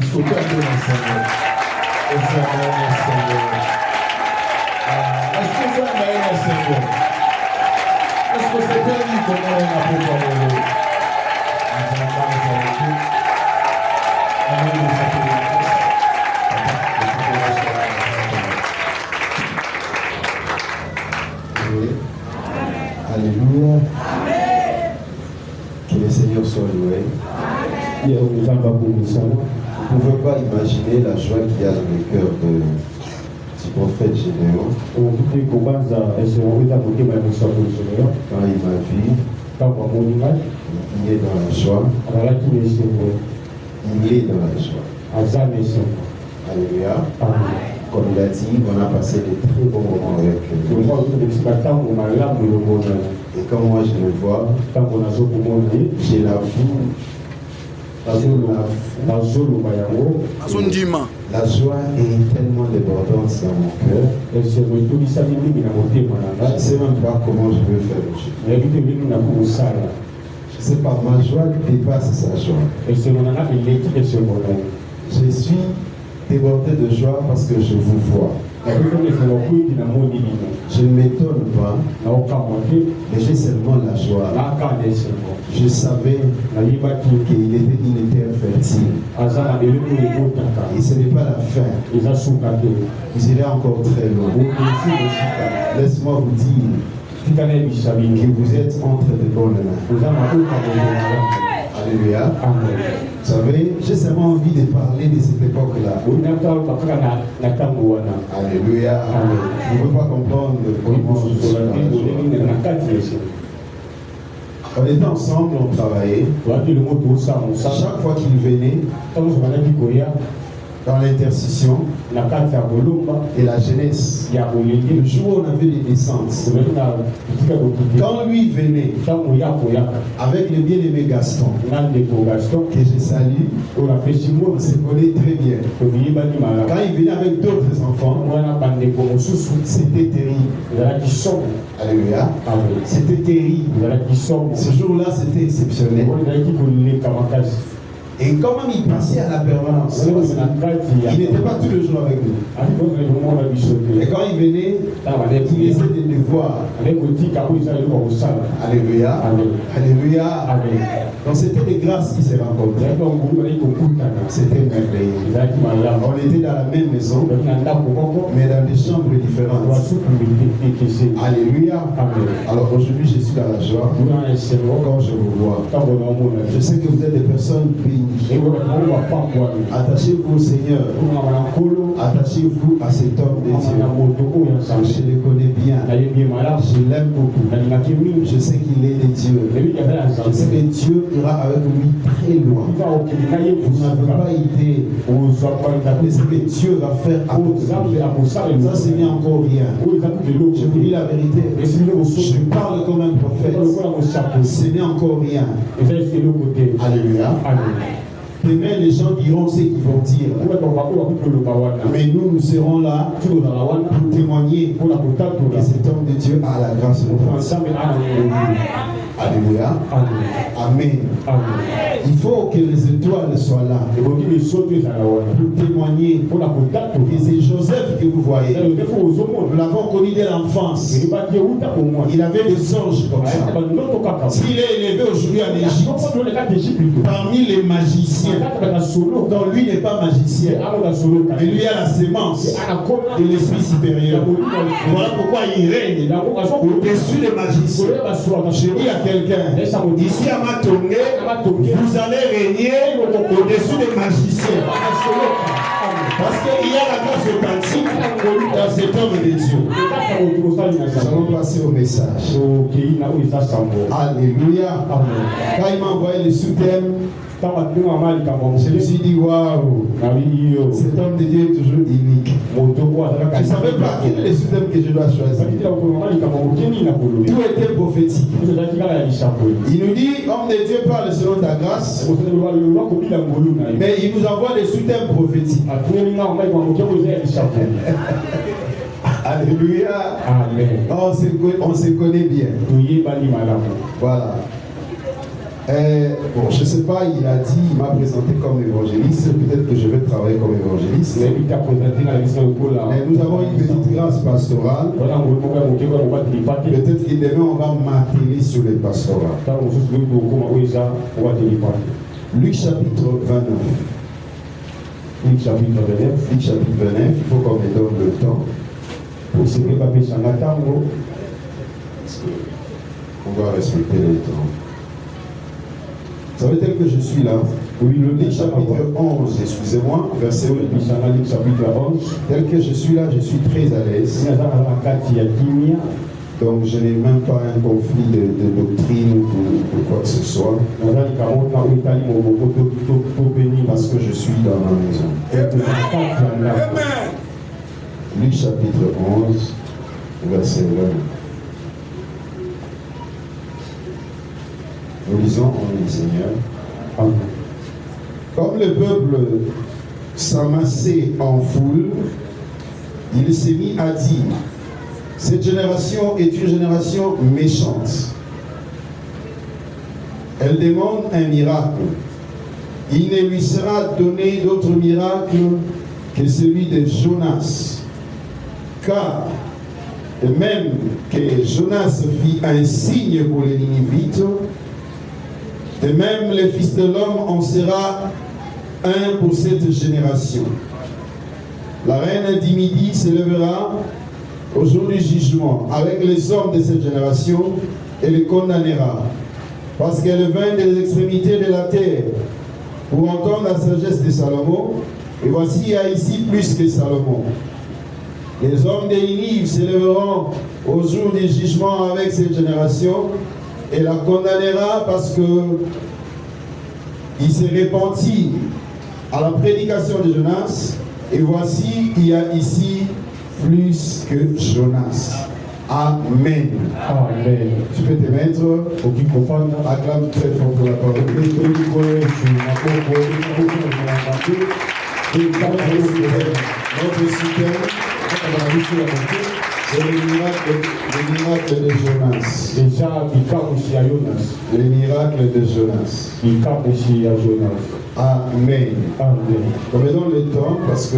Soki ando na Seigneur. Seigneur. Est-ce que ça m'a aidé, Seigneur? Est-ce que c'est permis qu'on a un appel pour le Alléluia. Que le Seigneur soit loué. Vous ne pouvez pas imaginer la joie qu'il y a dans le cœur du prophète Gédéon. Quand il m'a vu, il est dans la joie. Il est dans la joie. Alléluia. Comme il a dit, on a passé de très bons moments avec lui. Et quand moi je le vois, j'ai la foule. La joie est tellement débordante dans mon cœur. Je ne sais même pas comment je vais faire aujourd'hui. Je ne sais pas, ma joie dépasse sa joie. Je suis débordé de joie parce que je vous vois. Je ne m'étonne pas, mais j'ai seulement la joie. Je savais qu'il était une terre fertile. Et ce n'est pas la fin. Vous irez encore très loin. Laisse-moi vous dire que vous êtes entre de bonnes mains. Alléluia. Vous savez, j'ai seulement envie de parler de cette époque-là. Alléluia. Vous ne pouvez pas comprendre comment je suis là. On était ensemble, on travaillait. Chaque fois qu'il venait, dans l'intercession et la jeunesse, le jour où on avait les descentes, quand lui venait avec le bien-aimé Gaston, que je salue, on se connaît très bien. Quand il venait avec d'autres enfants, c'était terrible. Alléluia. C'était terrible. Ce jour-là, c'était exceptionnel. Et comment il passait à la permanence, il n'était pas tous les jours avec nous. Et quand il venait, il essayait de les voir. Alléluia. Alléluia. Donc c'était des grâces qui se rencontraient. C'était merveilleux. On était dans la même maison, mais dans des chambres différentes. Alléluia. Alors aujourd'hui, je suis dans la joie quand je vous vois. Je sais que vous êtes des personnes bénies. Attachez-vous au Seigneur. Attachez-vous à cet homme de Dieu. Je le connais bien. Je l'aime beaucoup. Je sais qu'il est de Dieu. Je sais que Dieu ira avec lui très loin. Vous n'avez pas idée de ce que Dieu va faire à vous. Ça, ce n'est encore rien. Je vous dis la vérité. Je parle comme un prophète. Ce n'est encore rien. Alléluia. Demain, les gens diront ce qu'ils vont dire. Mais nous serons là pour témoigner que cet homme de Dieu a la grâce de Dieu. Alléluia. Amen. Il faut que les étoiles soient là pour témoigner que c'est Joseph que vous voyez. Nous l'avons connu dès l'enfance. Il avait des anges comme ça. S'il est élevé aujourd'hui en Égypte, parmi les magiciens, donc lui n'est pas magicien, mais lui a la sémence de l'esprit supérieur. Voilà pourquoi il règne au-dessus des magiciens. Je dis à quelqu'un, ici à Matongé, vous allez régner au-dessus des magiciens. Parce qu'il y a la grâce authentique dans cet homme de Dieu. Nous allons passer au message. Alléluia. Quand il m'a envoyé le sous-thème, je me suis dit, waouh, cet homme de Dieu est toujours unique. Je ne savais pas quel est le sous-thème que je dois choisir. Tout était prophétique. Il nous dit, homme de Dieu parle selon ta grâce, mais il nous envoie des sous-thèmes prophétiques. Alléluia. Amen. On se connaît bien. Voilà. Bon, je ne sais pas, il m'a présenté comme évangéliste, peut-être que je vais travailler comme évangéliste. Mais nous avons une petite grâce pastorale. Peut-être que demain on va m'atteler sur les pastorales. Luc chapitre 29. Luc chapitre 29. Luc chapitre 29, il faut qu'on me donne le temps. Pour ce qui va faire on va respecter les temps. Ça veut dire que je suis là. Oui, le Luc chapitre 11, excusez-moi, verset 1. Chapitre 11. Tel que je suis là, je suis très à l'aise. Donc je n'ai même pas un conflit de doctrine ou de quoi que ce soit. Parce que je suis dans ma maison. Luc chapitre 11, verset 20. Nous lisons en nom du Seigneur. Amen. Comme le peuple s'amassait en foule, il s'est mis à dire: cette génération est une génération méchante. Elle demande un miracle. Il ne lui sera donné d'autre miracle que celui de Jonas. Car même que Jonas fit un signe pour les Ninivites, de même le Fils de l'homme en sera un pour cette génération. La reine du Midi se lèvera au jour du jugement avec les hommes de cette génération et les condamnera, parce qu'elle vint des extrémités de la terre pour entendre la sagesse de Salomon, et voici il y a ici plus que Salomon. Les hommes de Ninive se lèveront au jour du jugement avec cette génération et la condamnera parce que il s'est repenti à la prédication de Jonas, et voici il y a ici plus que Jonas. Amen. Amen. Tu peux te mettre au microphone, acclame très fort pour la parole. Notre soutien, c'est le miracle de Jonas. Le miracle de Jonas. Amen. Amen. On me donne le temps parce que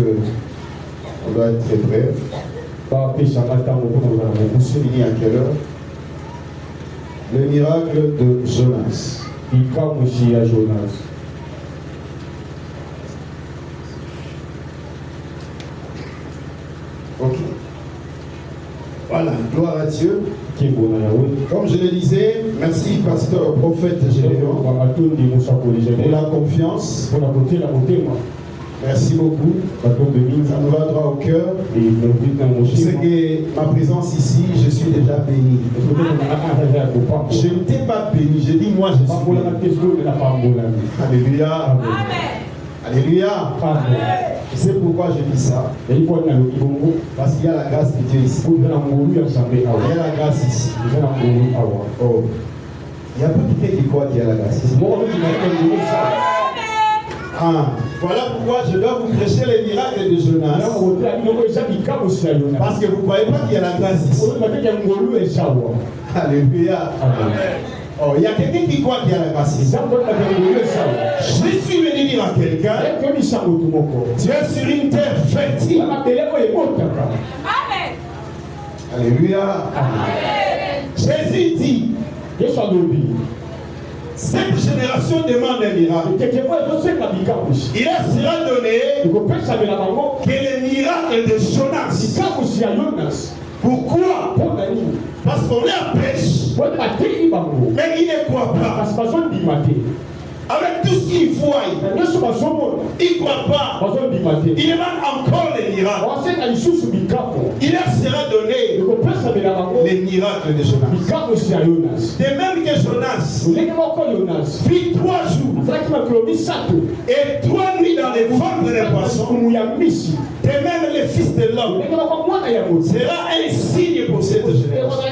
on doit être très bref. Fini à quelle heure? Le miracle de Jonas. Ok. Voilà, gloire à Dieu. Comme je le disais, merci pasteur prophète Gédéon pour la confiance. Merci beaucoup. Ça nous va droit au cœur. Je sais que ma présence ici, je suis déjà béni. Je ne t'ai pas béni, je dis moi je suis béni. Alléluia. Amen. Alléluia. Amen. C'est pourquoi je dis ça. Parce qu'il y a la grâce de Dieu ici. Il y a la grâce ici. Oh. Il y a peu de qui croient qu'il y a la grâce ici. Ah. Voilà pourquoi je dois vous prêcher les miracles de Jonas. Parce que vous ne croyez pas qu'il y a la grâce ici. Alléluia. Amen. Oh, il y a quelqu'un qui croit qu'il y a la grâce ici. Je suis venu dire à quelqu'un: tu es sur une terre fertile. Amen. Alléluia. Amen. Jésus dit: cette génération demande un miracle. Il sera donné que le miracle de Jonas. Pourquoi? Parce qu'on est à pêche. Mais il ne croit pas. Avec tout ce qu'il voit, il ne croit pas. Il demande encore les miracles. Il sera donné les miracles de Jonas. De même que Jonas vit 3 jours et 3 nuits dans les ventres des poissons, de même le Fils de l'homme sera un signe pour cette génération.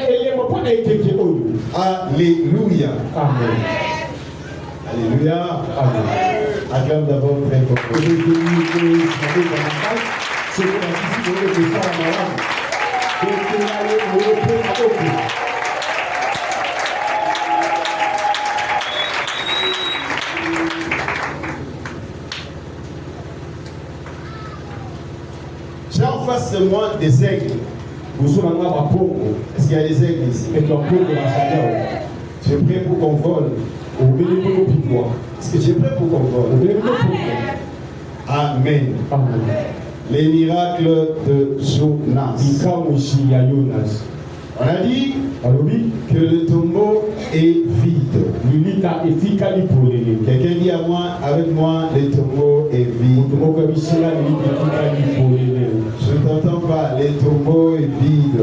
Alléluia. Amen. Alléluia. Amen. Acclame d'abord très fort. J'ai en face de moi des aigles. Est-ce qu'il y a des aigles ici? J'ai prié pour qu'on vole. Est-ce que j'ai prié pour qu'on vole? Amen. Les miracles de Jonas. On a dit que le tombeau est vide. Quelqu'un dit à moi, avec moi, le tombeau est vide. Je ne t'entends pas, le tombeau est vide.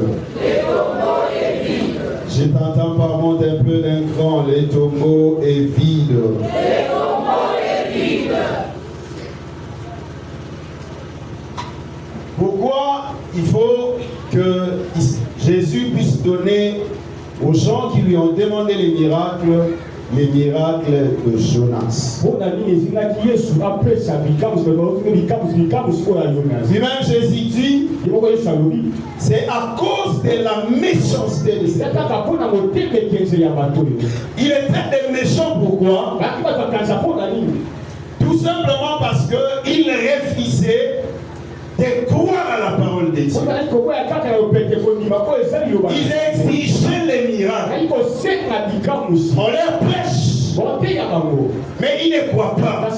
Je ne t'entends pas, monte un peu d'un cran, le tombeau est vide. Pourquoi il faut que Jésus puisse donner aux gens qui lui ont demandé les miracles de Jonas? Lui-même Jésus dit, c'est à cause de la méchanceté de ces gens. Il était méchant, pourquoi? Tout simplement parce qu'il refusait de croire à la parole de Dieu. Ils exigeaient les miracles. On leur prêche, mais ils ne croient pas.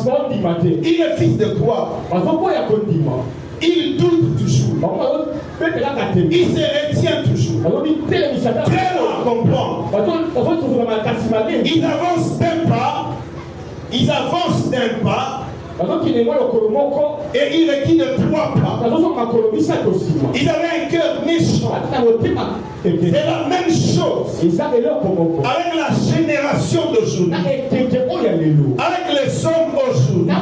Ils refusent de croire. Ils doutent toujours. Ils se retiennent toujours. Très long à comprendre. Ils avancent d'un pas. Ils avancent d'un pas. Et il ne croit pas. Ils avaient un cœur méchant. C'est la même chose avec la génération d'aujourd'hui. Avec les hommes aujourd'hui.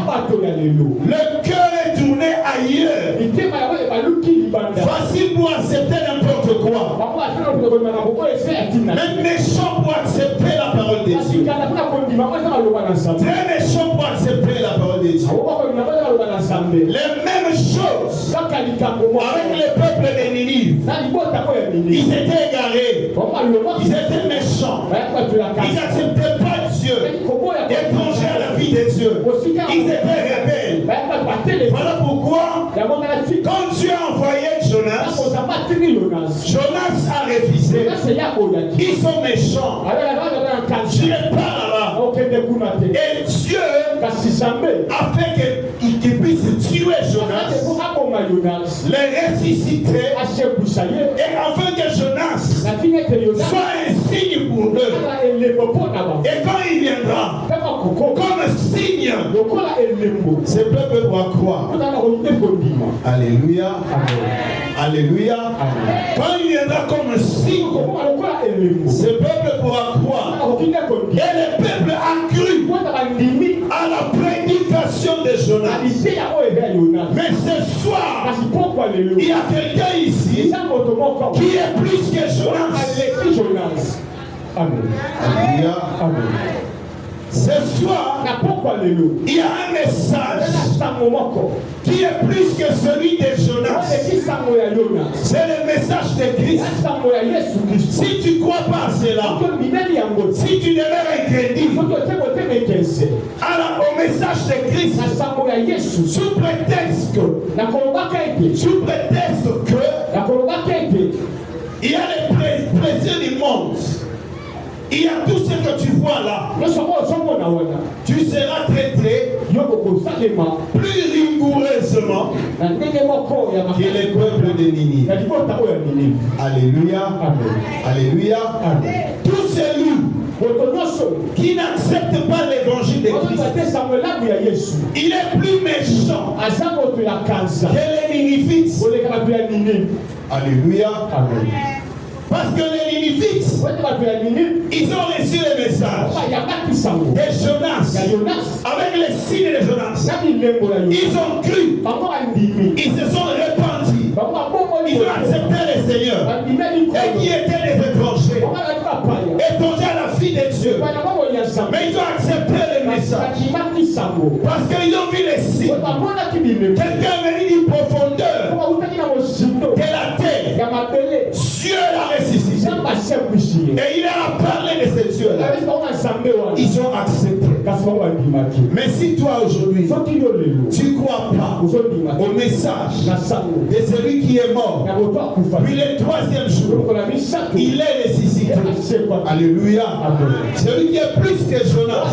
Le cœur est tourné ailleurs. Facile pour accepter n'importe quoi. Même méchant pour accepter la parole de Dieu. Très méchant pour accepter la parole de Dieu. Les mêmes choses avec le peuple de Ninive. Ils étaient égarés. Ils étaient méchants. Ils n'acceptaient pas Dieu. Étrangers à la vie de Dieu. Ils étaient rebelles. Voilà pourquoi, quand Dieu a envoyé Jonas, Jonas a refusé. Ils sont méchants. Tu n'es pas là-bas. Et Dieu a fait qu'il puisse tuer Jonas, les ressusciter, et afin que Jonas soit un signe pour eux. Et quand il viendra, comme signe, ce peuple doit croire. Alléluia. Alléluia. Quand il viendra comme signe, ce peuple pourra croire. Et le peuple a cru à la prédication de Jonas. Mais ce soir, il y a quelqu'un ici qui est plus que Jonas. Alléluia. Ce soir, il y a un message qui est plus que celui de Jonas. C'est le message de Christ. Si tu ne crois pas à cela, si tu demeures incrédule, alors au message de Christ, sous prétexte que il y a les plaisirs du monde, il y a tout ce que tu vois là. Tu seras traité plus rigoureusement que les peuples de Ninive. Alléluia. Alléluia. Tous celui qui n'accepte pas l'évangile de Christ, il est plus méchant que les Ninivites. Alléluia. Parce que les Ninivites, ils ont reçu le message de Jonas, avec les signes de Jonas. Ils ont cru, ils se sont répandus, ils ont accepté le Seigneur. Et qui étaient les étrangers, étrangers à la vie de Dieu. Mais ils ont accepté le message parce qu'ils ont vu les signes. Quelqu'un est venu d'une profondeur de la terre. Dieu l'a ressuscité. Et il a parlé de ces dieux-là. Ils ont accepté. Mais si toi aujourd'hui, tu ne crois pas au message de celui qui est mort, puis le troisième jour, il est ressuscité. Alléluia. Celui qui est plus que Jonas.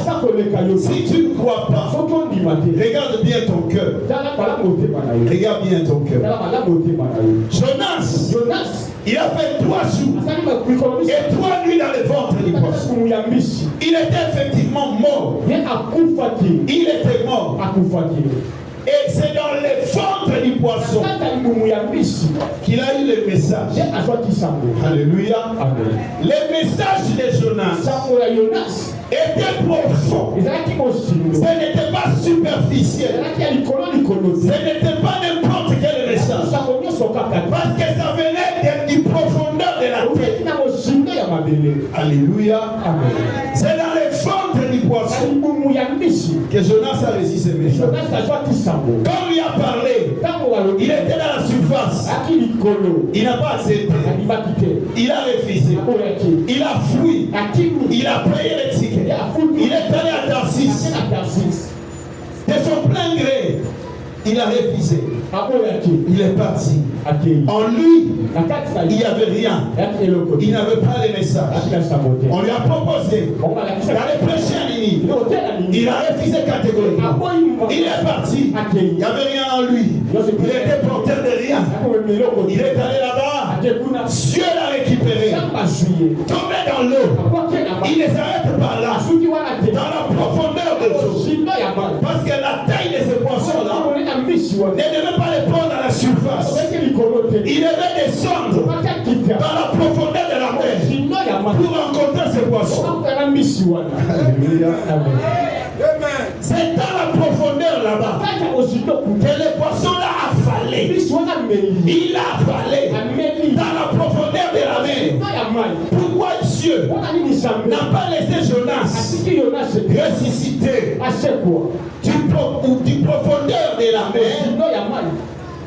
Si tu ne crois pas, regarde bien ton cœur. Regarde bien ton cœur. Jonas, il a fait 3 jours et 3 nuits dans le ventre du poisson. Il était effectivement mort. Il était mort. Et c'est dans le ventre du poisson qu'il a eu le message. Alléluia. Le message de Jonas était profond. Ce n'était pas superficiel. Ce n'était pas n'importe quel message. Parce que ça venait du profondeur de la terre. Alléluia. C'est dans le ventre du poisson que Jonas a reçu ce message. Quand il a parlé, il était dans la surface. Il n'a pas accepté. Il a refusé. Il a fui. Il a payé le ticket. Il est allé à Tarsis. De son plein gré, il a refusé. Il est parti. En lui, il n'y avait rien. Il n'avait pas le message. On lui a proposé d'aller prêcher à Ninive. Il a refusé catégoriquement. Il est parti. Il n'y avait rien en lui. Il était porteur de rien. Il est allé là-bas. Dieu l'a récupéré. Tombé dans l'eau. Il ne s'arrête pas là. Dans la profondeur de l'eau. Parce que la taille de ce poisson-là ne devait pas le prendre à la surface. Il devait descendre dans la profondeur de la mer pour rencontrer ce poisson. C'est dans la profondeur là-bas que le poisson l'a affalé. Il a affalé dans la profondeur de la mer. Pourquoi Dieu n'a pas laissé Jonas ressusciter du profondeur de la mer?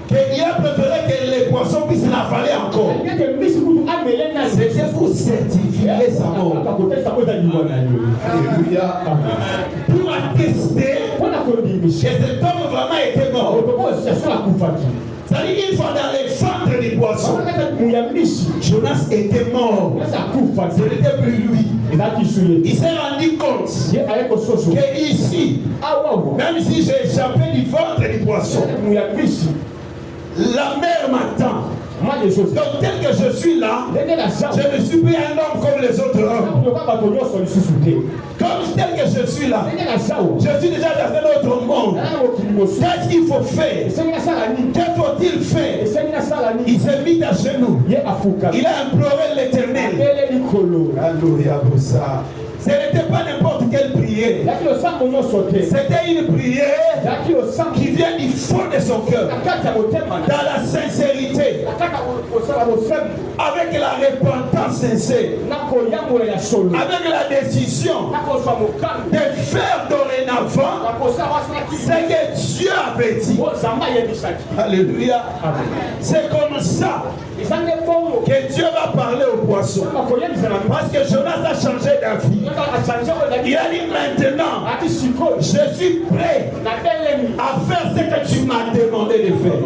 Il a préféré que les poissons puissent l'avaler encore. C'était pour certifier sa mort. Alléluia. Pour attester que cet homme vraiment était mort. C'est-à-dire qu'il faut dans les ventres des poissons. Jonas était mort. Ce n'était plus lui. Il s'est rendu compte que ici, même si j'ai échappé du ventre du poisson, la mer m'attend. Donc tel que je suis là, je ne suis plus un homme comme les autres hommes. Comme tel que je suis là, je suis déjà dans un autre monde. Qu'est-ce qu'il faut faire? Que faut-il faire? Il s'est mis à genoux. Il a imploré l'Éternel. Alléluia pour ça. Ce n'était pas n'importe quelle prière. C'était une prière qui vient du fond de son cœur. Dans la sincérité. Avec la repentance sincère. Avec la décision de faire dorénavant ce que Dieu avait dit. Alléluia. C'est comme ça que Dieu va parler au poisson. Parce que Jonas a changé d'avis. Il a dit maintenant, je suis prêt à faire ce que tu m'as demandé de faire.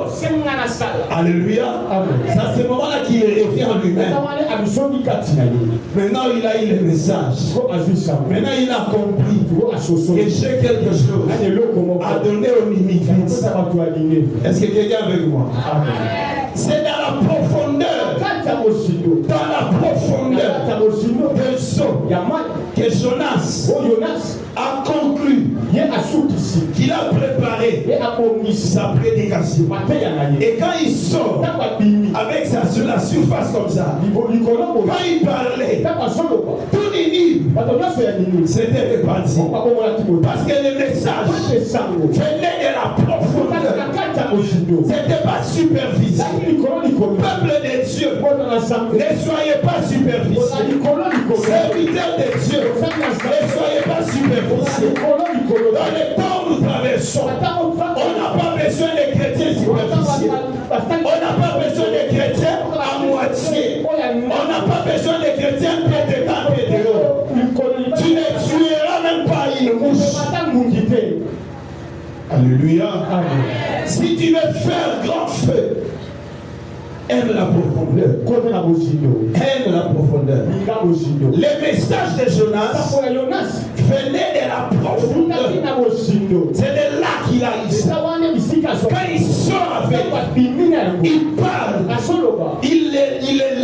Alléluia. C'est à ce moment-là qu'il revient en lui-même. Maintenant il a eu le message. Maintenant il a compris que j'ai quelque chose à donner aux Ninivites. Est-ce que quelqu'un est avec moi? C'est dans la profondeur de Saut que Jonas a conclu qu'il a préparé sa prédication. Et quand il sort avec la surface comme ça, quand il parlait, tout Ninive s'était répandu. Parce que le message venait de la profondeur. C'était pas superficiel. Peuple de Dieu, ne soyez pas superficiels. Serviteurs de Dieu, ne soyez pas superficiels. Dans le temps où nous traversons, on n'a pas besoin de chrétiens superficiels. On n'a pas besoin de chrétiens à moitié. On n'a pas besoin de chrétiens pieds dedans, pieds dehors. Tu ne tueras même pas une mouche faire grand feu aime la profondeur. Aime la profondeur. Les messages de Jonas venaient de la profondeur. C'est de là qu'il a eu ça. Quand il sort avec, il parle, il est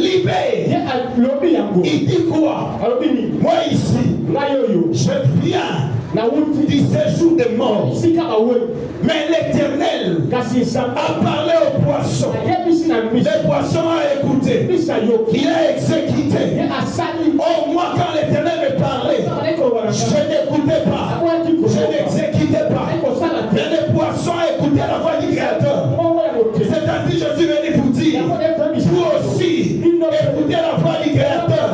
libéré. Il dit quoi? Moi ici, je viens du séjour des morts. Mais l'Éternel a parlé au poisson. Le poisson a écouté. Il a exécuté. Oh, moi, quand l'Éternel me parlait, je n'écoutais pas. Je n'exécutais pas. Mais le poisson a écouté la voix du Créateur. C'est-à-dire, je suis venu vous dire, vous aussi, écoutez la voix du Créateur.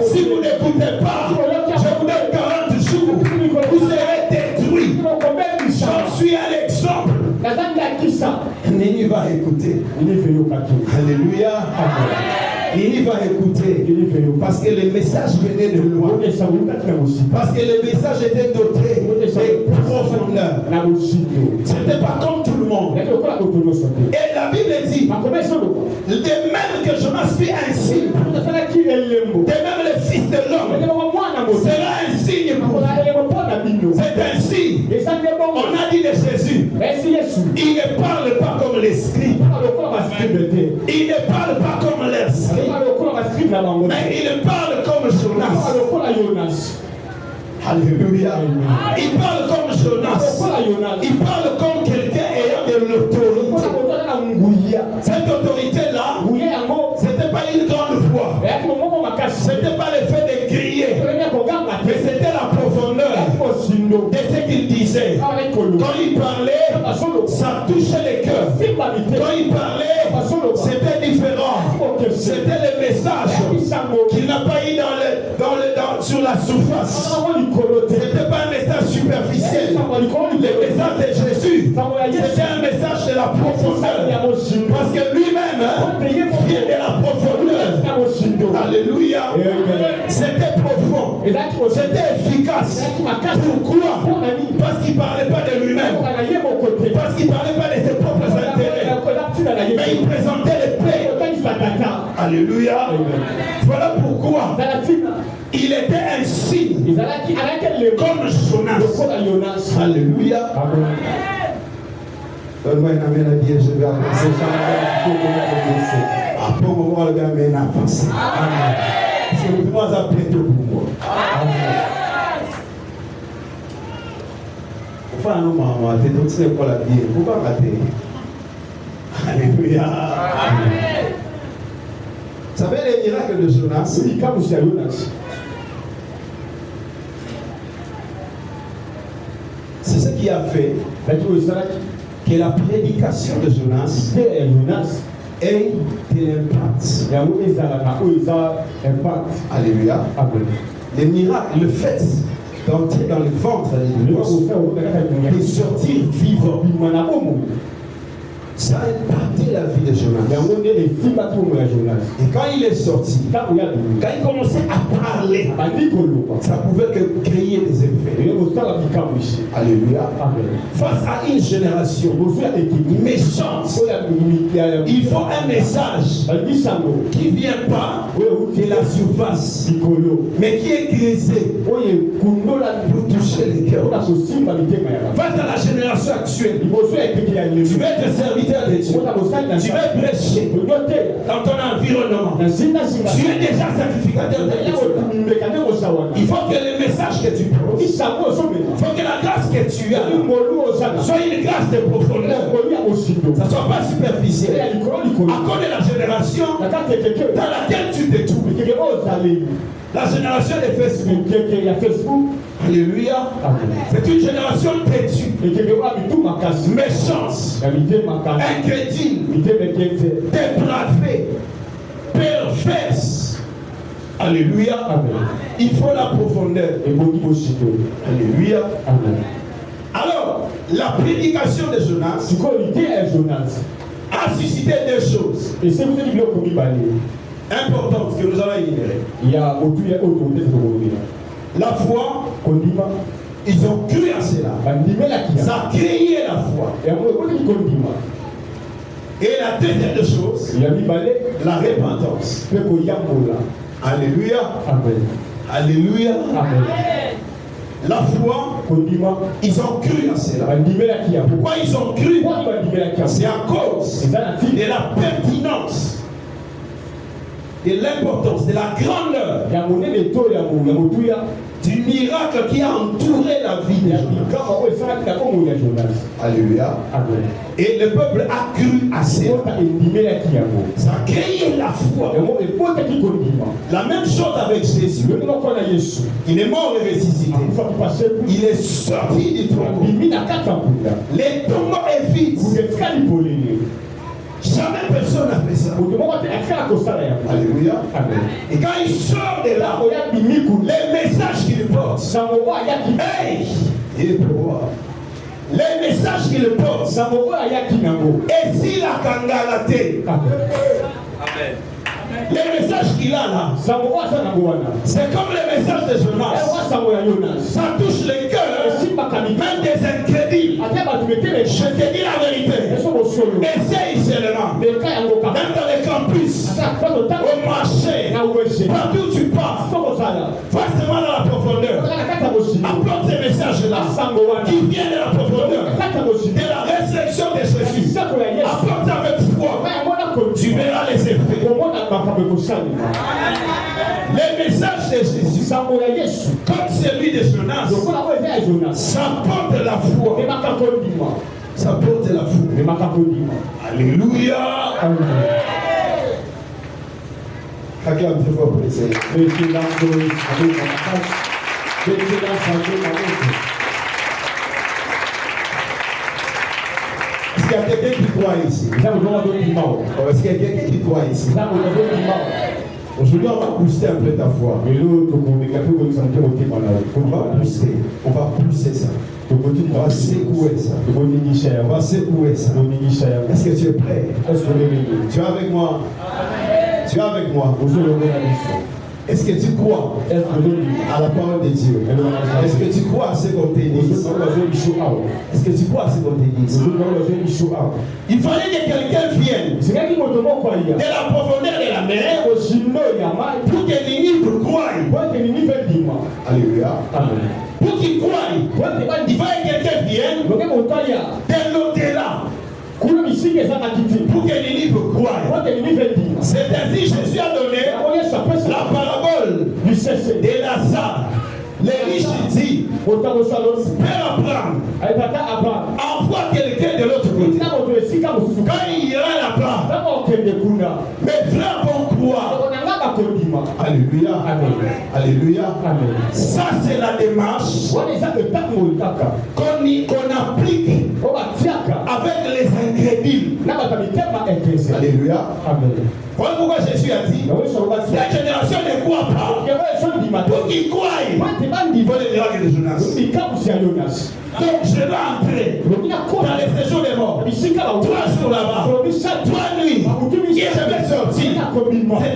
Si vous n'écoutez pas, je vous donne 40 jours, vous serez détruits. J'en suis un exemple. Néni va écouter. Alléluia. Il va écouter. Parce que le message venait de loin. Parce que le message était doté de profondeur. C'était pas comme tout le monde. Et la Bible dit, de même que Jonas fit un signe, de même le Fils de l'homme sera un signe pour vous. C'est un signe. On a dit de Jésus, il ne parle pas comme les scribes. Il ne parle pas comme les scribes. Mais il parle comme Jonas. Alléluia. Il parle comme Jonas. Il parle comme quelqu'un ayant de l'autorité. Cette autorité-là, c'était pas une grande voix. C'était pas le fait de crier. Mais c'était la profondeur de ce qu'il disait. Quand il parlait, ça touchait les cœurs. Quand il parlait, c'était différent. C'était le message qu'il n'a pas eu sur la surface. C'était pas un message superficiel. Le message de Jésus, c'était un message de la profondeur. Parce que lui-même vient de la profondeur. Alléluia. C'était profond. C'était efficace. Pourquoi? Parce qu'il ne parlait pas de lui-même. Parce qu'il ne parlait pas de ses propres intérêts. Mais il présentait les paix. Alléluia. Voilà pourquoi il était un signe comme Jonas. Alléluia. Donne-moi une amène à Dieu, je vais avancer. Après au moment où le gars mène à avancer. C'est le moins à bientôt pour moi. Enfin, non, maman, t'es donc c'est quoi la vie? Pourquoi rater? Alléluia. Vous savez les miracles de Jonas? C'est ce qui a fait que la prédication de Jonas ait de l'impact. Alléluia. Les miracles, le fait d'entrer dans le ventre de sortir vivant, ça a impacté la vie de Jonas. Et quand il est sorti, quand il commençait à parler, ça pouvait que créer des effets. Alléluia. Face à une génération méchante, il faut un message qui ne vient pas de la surface, mais qui est grisé pour toucher les cœurs. Face à la génération actuelle, tu veux être serviteur de Dieu. Tu veux prêcher dans ton environnement. Tu es déjà sacrificateur de Dieu. Il faut que le message que tu portes, il faut que la grâce que tu as soit une grâce de profondeur. Ça ne soit pas superficiel. À cause de la génération dans laquelle tu te trouves. La génération de Facebook. Alléluia. C'est une génération têtue, méchante, incrédule, dépravée, perverse. Alléluia. Il faut la profondeur. Alléluia. Alors, la prédication de Jonas a suscité deux choses importantes que nous allons ignorer. La foi, ils ont cru à cela. Ça a créé la foi. Et la deuxième des choses, la repentance. Alléluia. Amen. Alléluia. Amen. La foi, ils ont cru à cela. Pourquoi ils ont cru? C'est à cause de la pertinence, de l'importance, de la grandeur du miracle qui a entouré la vie de Jonas. Alléluia. Et le peuple a cru à cela. Ça a créé la foi. La même chose avec Jésus. Il est mort et ressuscité. Il est sorti du tombeau. Les tombeaux est vide. Jamais personne n'a fait ça. Alléluia. Et quand il sort de là, les messages qu'il porte, hey, il est pour voir. Les messages qu'il porte, et s'il a kangalate, amen. Les messages qu'il a là, c'est comme les messages de Jonas. Ça touche les cœurs, même des incrédules. Je te dis la vérité. Essaye seulement. Même dans les campus, au marché, partout où tu passes, va seulement dans la profondeur. Apporte ces messages-là qui viennent de la profondeur, de la résurrection de Jésus. Apporte avec foi. Tu verras les effets. Les messages de Jésus, comme celui de Jonas, ça porte la foi. Ça porte la foi. Alléluia. Acclame très fort pour les Seigneurs. Est-ce qu'il y a quelqu'un qui croit ici? Est-ce qu'il y a quelqu'un qui croit ici? Aujourd'hui, on va booster un peu ta foi. On va pousser ça. On va secouer ça. On va secouer ça. Est-ce que tu es prêt? Tu es avec moi? Tu es avec moi? Est-ce que tu crois à la parole de Dieu? Est-ce que tu crois à ce qu'on te dit? Est-ce que tu crois à ce qu'on te dit? Il fallait que quelqu'un vienne de la profondeur de la mer pour que l'Unique croie. Alléluia. Pour qu'il croie, il fallait que quelqu'un vienne de l'au-delà. Pour que l'Unique croie. C'est-à-dire, Jésus a donné la parabole de Lazare. Les riches disent, Père Abraham, envoie quelqu'un de l'autre côté. Quand il ira là-bas, mes frères vont croire. Alléluia. Alléluia. Ça, c'est la démarche qu'on applique avec les incrédules. Alléluia. Voilà pourquoi Jésus a dit, la génération ne croit pas. Pour qu'ils croient, il faut les miracles de Jonas. Donc je vais entrer dans les séjours des morts. 3 jours là-bas, 3 nuits, et je vais sortir. C'est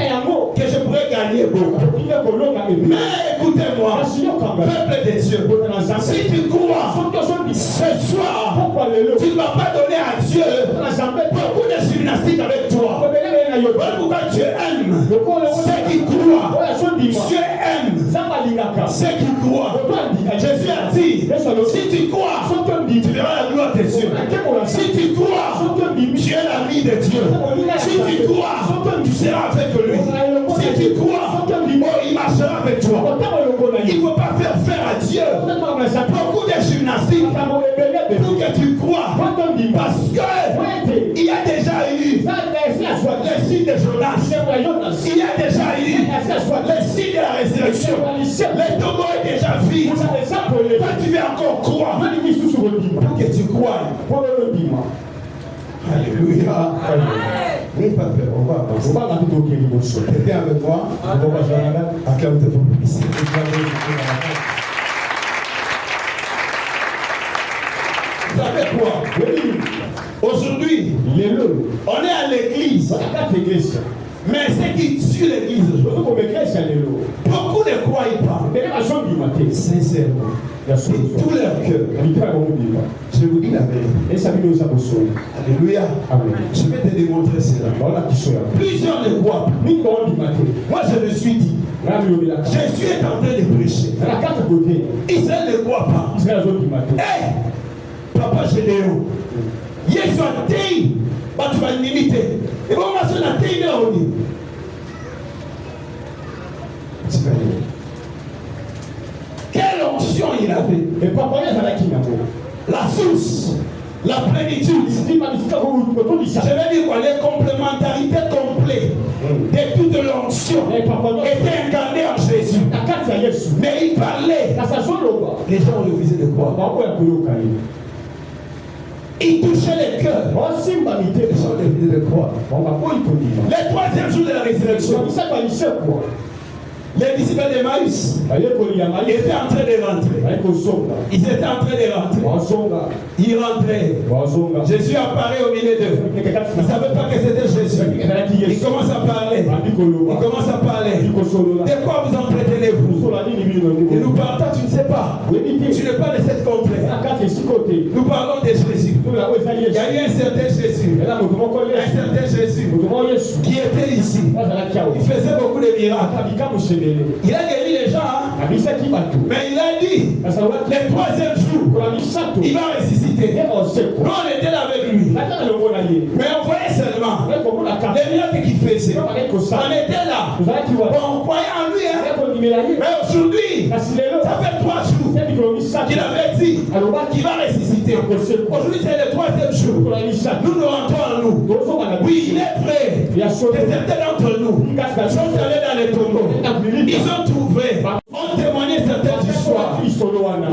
alors que je pourrais gagner beaucoup. Mais écoutez-moi, peuple de Dieu, si tu crois ce soir, tu ne vas pas donner à Dieu beaucoup de gymnastique avec toi. Pourquoi Dieu aime ceux qui croient. Dieu aime ceux qui croient. Jésus a dit, si tu crois, tu verras la gloire de Dieu. Si tu crois, tu es l'ami de Dieu. Si tu crois, tu seras avec lui. Si tu crois, il marchera avec toi. Il ne faut pas faire à Dieu beaucoup de gymnastique pour que tu crois. Parce qu'il y a déjà eu le signe de Jonas. Il y a déjà eu le signe de la résurrection. Les tombeaux est déjà vide. Toi, tu veux encore croire. Pour que tu crois. Alléluia. N'aie pas peur, on va avancer. Quelqu'un avec moi? Acclame tes propres ici. Vous savez quoi? Aujourd'hui, on est à l'église. Mais ce qui tue l'église, beaucoup ne croient pas. Sincèrement. de tout leur cœur. Je vous dis la vérité. Alléluia. Je vais te démontrer cela. Plusieurs ne croient pas. Moi je me suis dit, Jésus est en train de prêcher. Israël ne croit pas. Hey, Papa Gédéon, Yesu a dit, tu vas limiter. Et bon, moi je l'ai dit, quelle onction il avait. La source, la plénitude. Je vais dire quoi, les complémentarités complètes de toute l'onction étaient incarnées en Jésus. Mais il parlait. Les gens ont refusé de croire. Il touchait les cœurs. Les gens ont refusé de croire. Le troisième jour de la résurrection, les disciples d'Emmaüs étaient en train de rentrer. Ils étaient en train de rentrer. Ils rentraient. Jésus apparaît au milieu d'eux. Ils ne savaient pas que c'était Jésus. Il commence à parler. De quoi vous entretenez-vous? Et nous parlons, tu ne sais pas. Tu n'es pas de cette contrée. Nous parlons de Jésus. Il y a eu un certain Jésus. Qui était ici. Il faisait beaucoup de miracles. Il a guéri les gens, mais il a dit, le troisième jour, il va ressusciter. Nous, on était là avec lui. Mais on voyait seulement les miracles qu'il faisait. On était là. On croyait en lui. Mais aujourd'hui, ça fait 3 jours qu'il avait dit qu'il va ressusciter. Aujourd'hui, c'est le 3e jour. Nous rentrons en nous. Oui, il est prêt. Et certains d'entre nous sont allés dans les tombeaux. Ils ont trouvé, ont témoigné certaines histoires.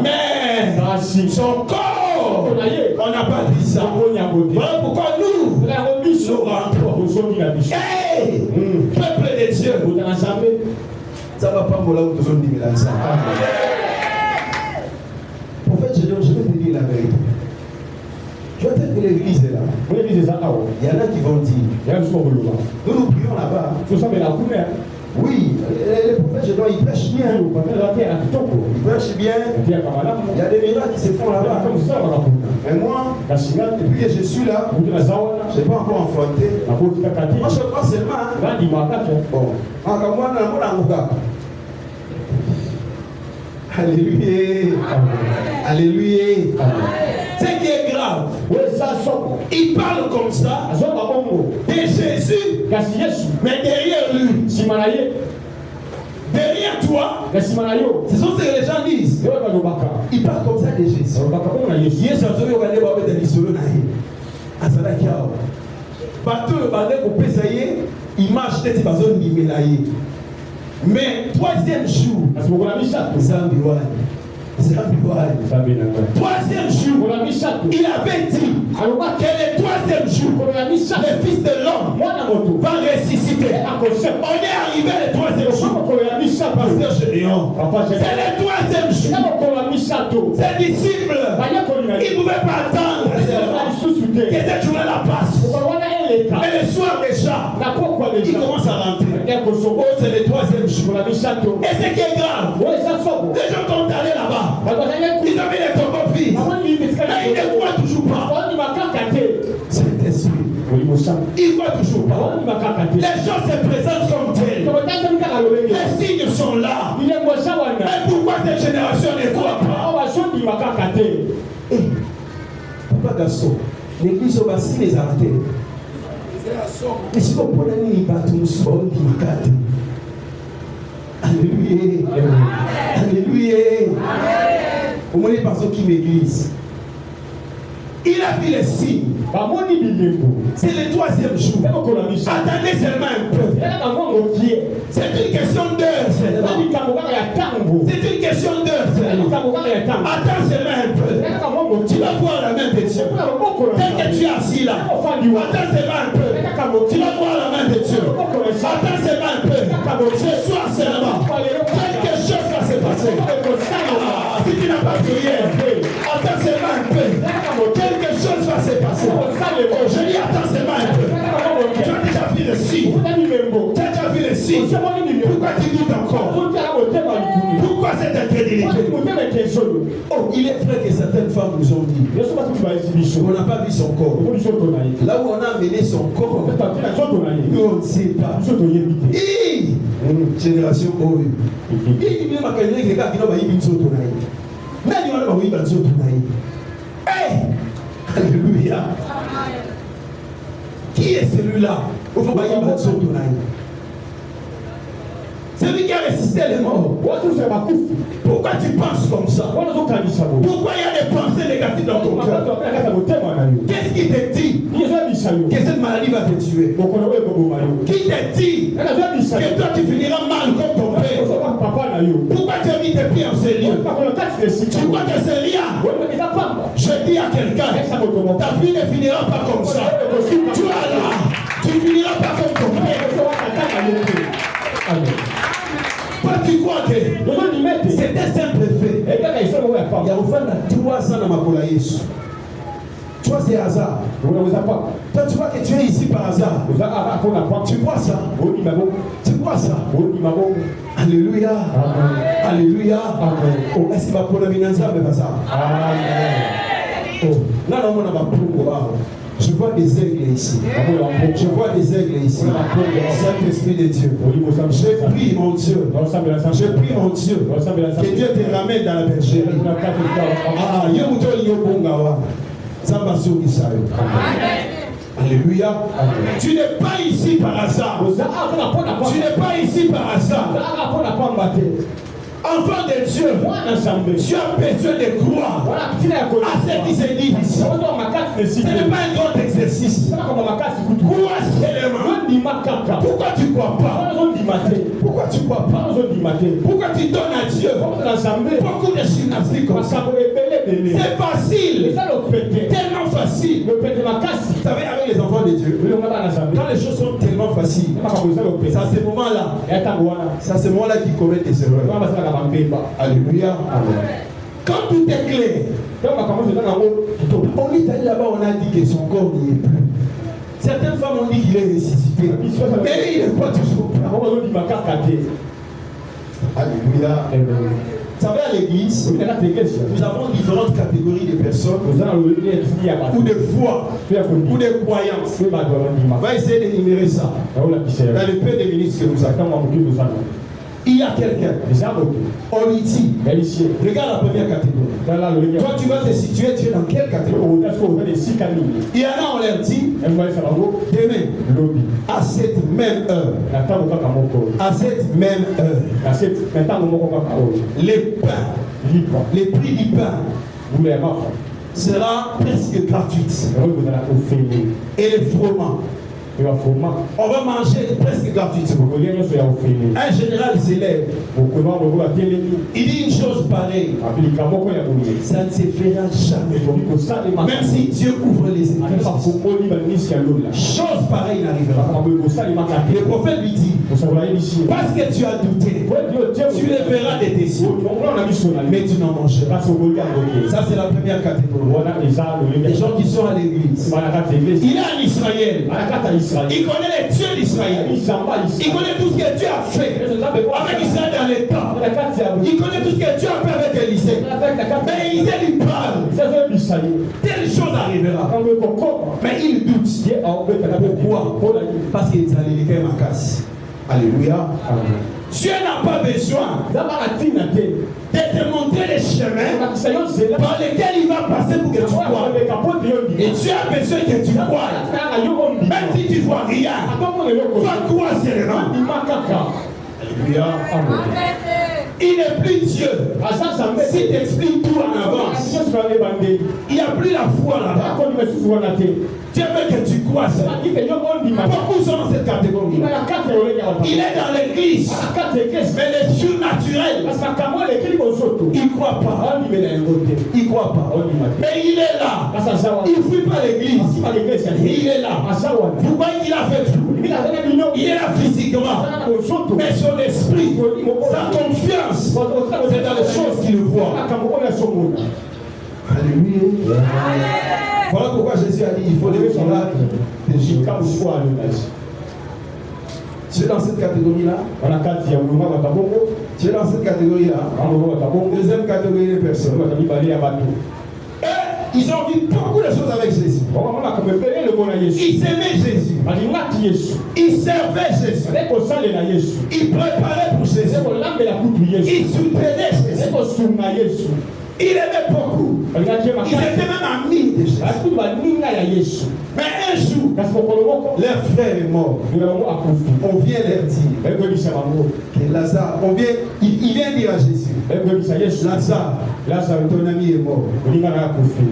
Mais son corps, on n'a pas dit ça. Voilà pourquoi nous rentrons. Hey, peuple de Dieu, ça va pas là où nous sommes dit ça. Prophète Gédéon, je vais te dire la vérité. Tu vas te dire que l'église est là. Il y en a qui vont dire. Nous prions là-bas. Oui, les prophètes Gédéon, ils prêchent bien. Ils prêchent bien. Il y a des miracles qui se font là-bas. Mais moi, depuis que je suis là, je n'ai pas encore affronté. Moi, je crois seulement. Bon. Alléluia. Alléluia. Ce qui est grave, il parle comme ça de Jésus, mais derrière lui, derrière toi, ce sont ce que les gens disent. Il parle comme ça de Jésus. Mais troisième jour, troisième jour, il avait dit que le troisième jour, le Fils de l'homme va ressusciter. On est arrivé le troisième jour. Pasteur Gédéon, c'est le troisième jour. Ses disciples, ils ne pouvaient pas attendre que cette journée-là passe. Et le soir déjà, il commence à rentrer. Oh, c'est le troisième jour. Et ce qui est grave, les gens sont allés là-bas. Ils ont mis les tombeaux vides. Mais ils ne croient toujours pas. C'est esprit. Ils ne croient toujours pas. Les gens se présentent comme tels. Les signes sont là. Mais pourquoi cette génération ne croit pas? Papa Gaston, l'église au bassin les a ratés. Mais si vous prenez une bâton, alléluia. Alléluia. Au moins, les personnes qui m'église. Il a fait les signes. C'est le troisième jour. Attendez seulement un peu. C'est une question d'heure. C'est une question d'heure. Attends seulement un peu. Tu vas voir la main de Dieu. Tel que tu es assis là. Attends seulement un peu. Tu vas voir la main de Dieu. Attends seulement un peu. Ce soir seulement. Quelque chose va se passer. Si tu n'as pas prié, attends seulement un peu. Quelque chose va se passer. Je dis attends seulement un peu. Tu as déjà vu le signe. Tu as déjà vu le signe. Pourquoi tu doutes encore? Pourquoi cette incrédulité? nous ont dit, on n'a pas vu son corps. Là où on a amené son corps, nous on ne sait pas. Génération horrible. Alléluia. Qui est celui-là? Celui qui a résisté les morts. Pourquoi tu penses comme ça? Pourquoi il y a des pensées négatives dans ton cœur? Qu'est-ce qui te dit que cette maladie va te tuer? Qui te dit que toi tu finiras mal comme ton père? Pourquoi tu as mis tes pieds en ces lieux? Tu crois que c'est rien? Je dis à quelqu'un, ta vie ne finira pas comme ça. Tu vas là, tu ne finiras pas comme ton père. Toi, tu crois que c'était simple fait. Il y a au fond de 3 ans dans ma colaïs. Tu vois, c'est hasard. Toi, tu vois que tu es ici par hasard. Tu vois ça? Tu vois ça? Alléluia. Alléluia. Oh, est-ce qu'il va pour le financer avec ça? Oh, là, on a pas. Je vois des aigles ici. Je vois des aigles ici. Saint-Esprit de Dieu. Je prie mon Dieu. Je prie mon Dieu. Que Dieu te ramène dans la bergerie. Ah, Alléluia. Tu n'es pas ici par hasard. Tu n'es pas ici par hasard. Enfant de Dieu, tu as besoin de croire à ce qui se dit ici. Ce n'est pas un grand exercice. Crois seulement. Pourquoi tu ne crois pas? Pourquoi tu ne crois pas? Pourquoi tu donnes à Dieu beaucoup de gymnastique comme ça? C'est facile. Tellement facile. Vous savez, avec les enfants de Dieu, quand les choses sont tellement faciles, c'est à ce moment-là, qu'ils commettent des erreurs. Alléluia. Quand tout est clair, on est allé là-bas, on a dit que son corps n'y est plus. Certaines femmes ont dit qu'il est ressuscité. Mais il n'est pas toujours là. Alléluia. Vous savez, à l'église, nous avons différentes catégories de personnes, ou de foi, ou de croyances. On va essayer d'énumérer ça dans le peu de ministres que nous avons. Il y a quelqu'un, on lui dit, regarde la première catégorie. Toi, tu vas te situer, tu es dans quelle catégorie? Il y en a, on leur dit, demain, à cette même heure, les pains, les prix du pain sera presque gratuit. Et les fromages, on va manger presque gratuitement. Un général s'élève. Il dit une chose pareille. Ça ne se fera jamais. Même si Dieu ouvre les églises, chose pareille n'arrivera pas. Le prophète lui dit, parce que tu as douté, tu les verras des décisions, mais tu n'en mangeras pas. Ça, c'est la première catégorie. Les gens qui sont à l'église. Il est en Israël. Il connaît les dieux d'Israël. Il connaît tout ce que Dieu a fait avec Israël dans les temps. Il connaît tout ce que Dieu a fait avec Élisée. Mais Élisée lui parle. Telle chose arrivera. Mais il doute. Pourquoi? Parce qu'il est allé les ma casse. Alléluia. Dieu n'a pas besoin de te montrer les chemins par lesquels il va passer pour que tu crois. Et Dieu a besoin que tu crois. Même si tu ne vois rien, toi crois seulement. Alléluia. Il n'est plus Dieu. Si tu expliques tout en avance, il n'y a plus la foi là-bas. Dieu veut que tu crois. Beaucoup sont dans cette catégorie. Il est dans l'église. Mais les surnaturels, il ne croit pas. Il ne croit pas. Mais il est là. Il ne fuit pas l'église. Il est là. Vous voyez qu'il a fait tout. Il est là physiquement. Mais son esprit, sa confiance, c'est dans les choses qu'il voit. Alléluia. Voilà pourquoi Jésus a dit il faut les miracles de Jésus. Tu es dans cette catégorie-là? Tu es dans cette catégorie-là? Deuxième catégorie de personnes. Ils ont vu beaucoup de choses avec Jésus. Ils aimaient Jésus. Ils servaient Jésus. Ils préparaient pour Jésus. Ils soutenaient Jésus. Il aimait beaucoup. Ils étaient même amis de Jésus. Mais un jour, leur frère est mort. On vient leur dire que Lazare, il vient dire à Jésus, Lazare, ton ami est mort.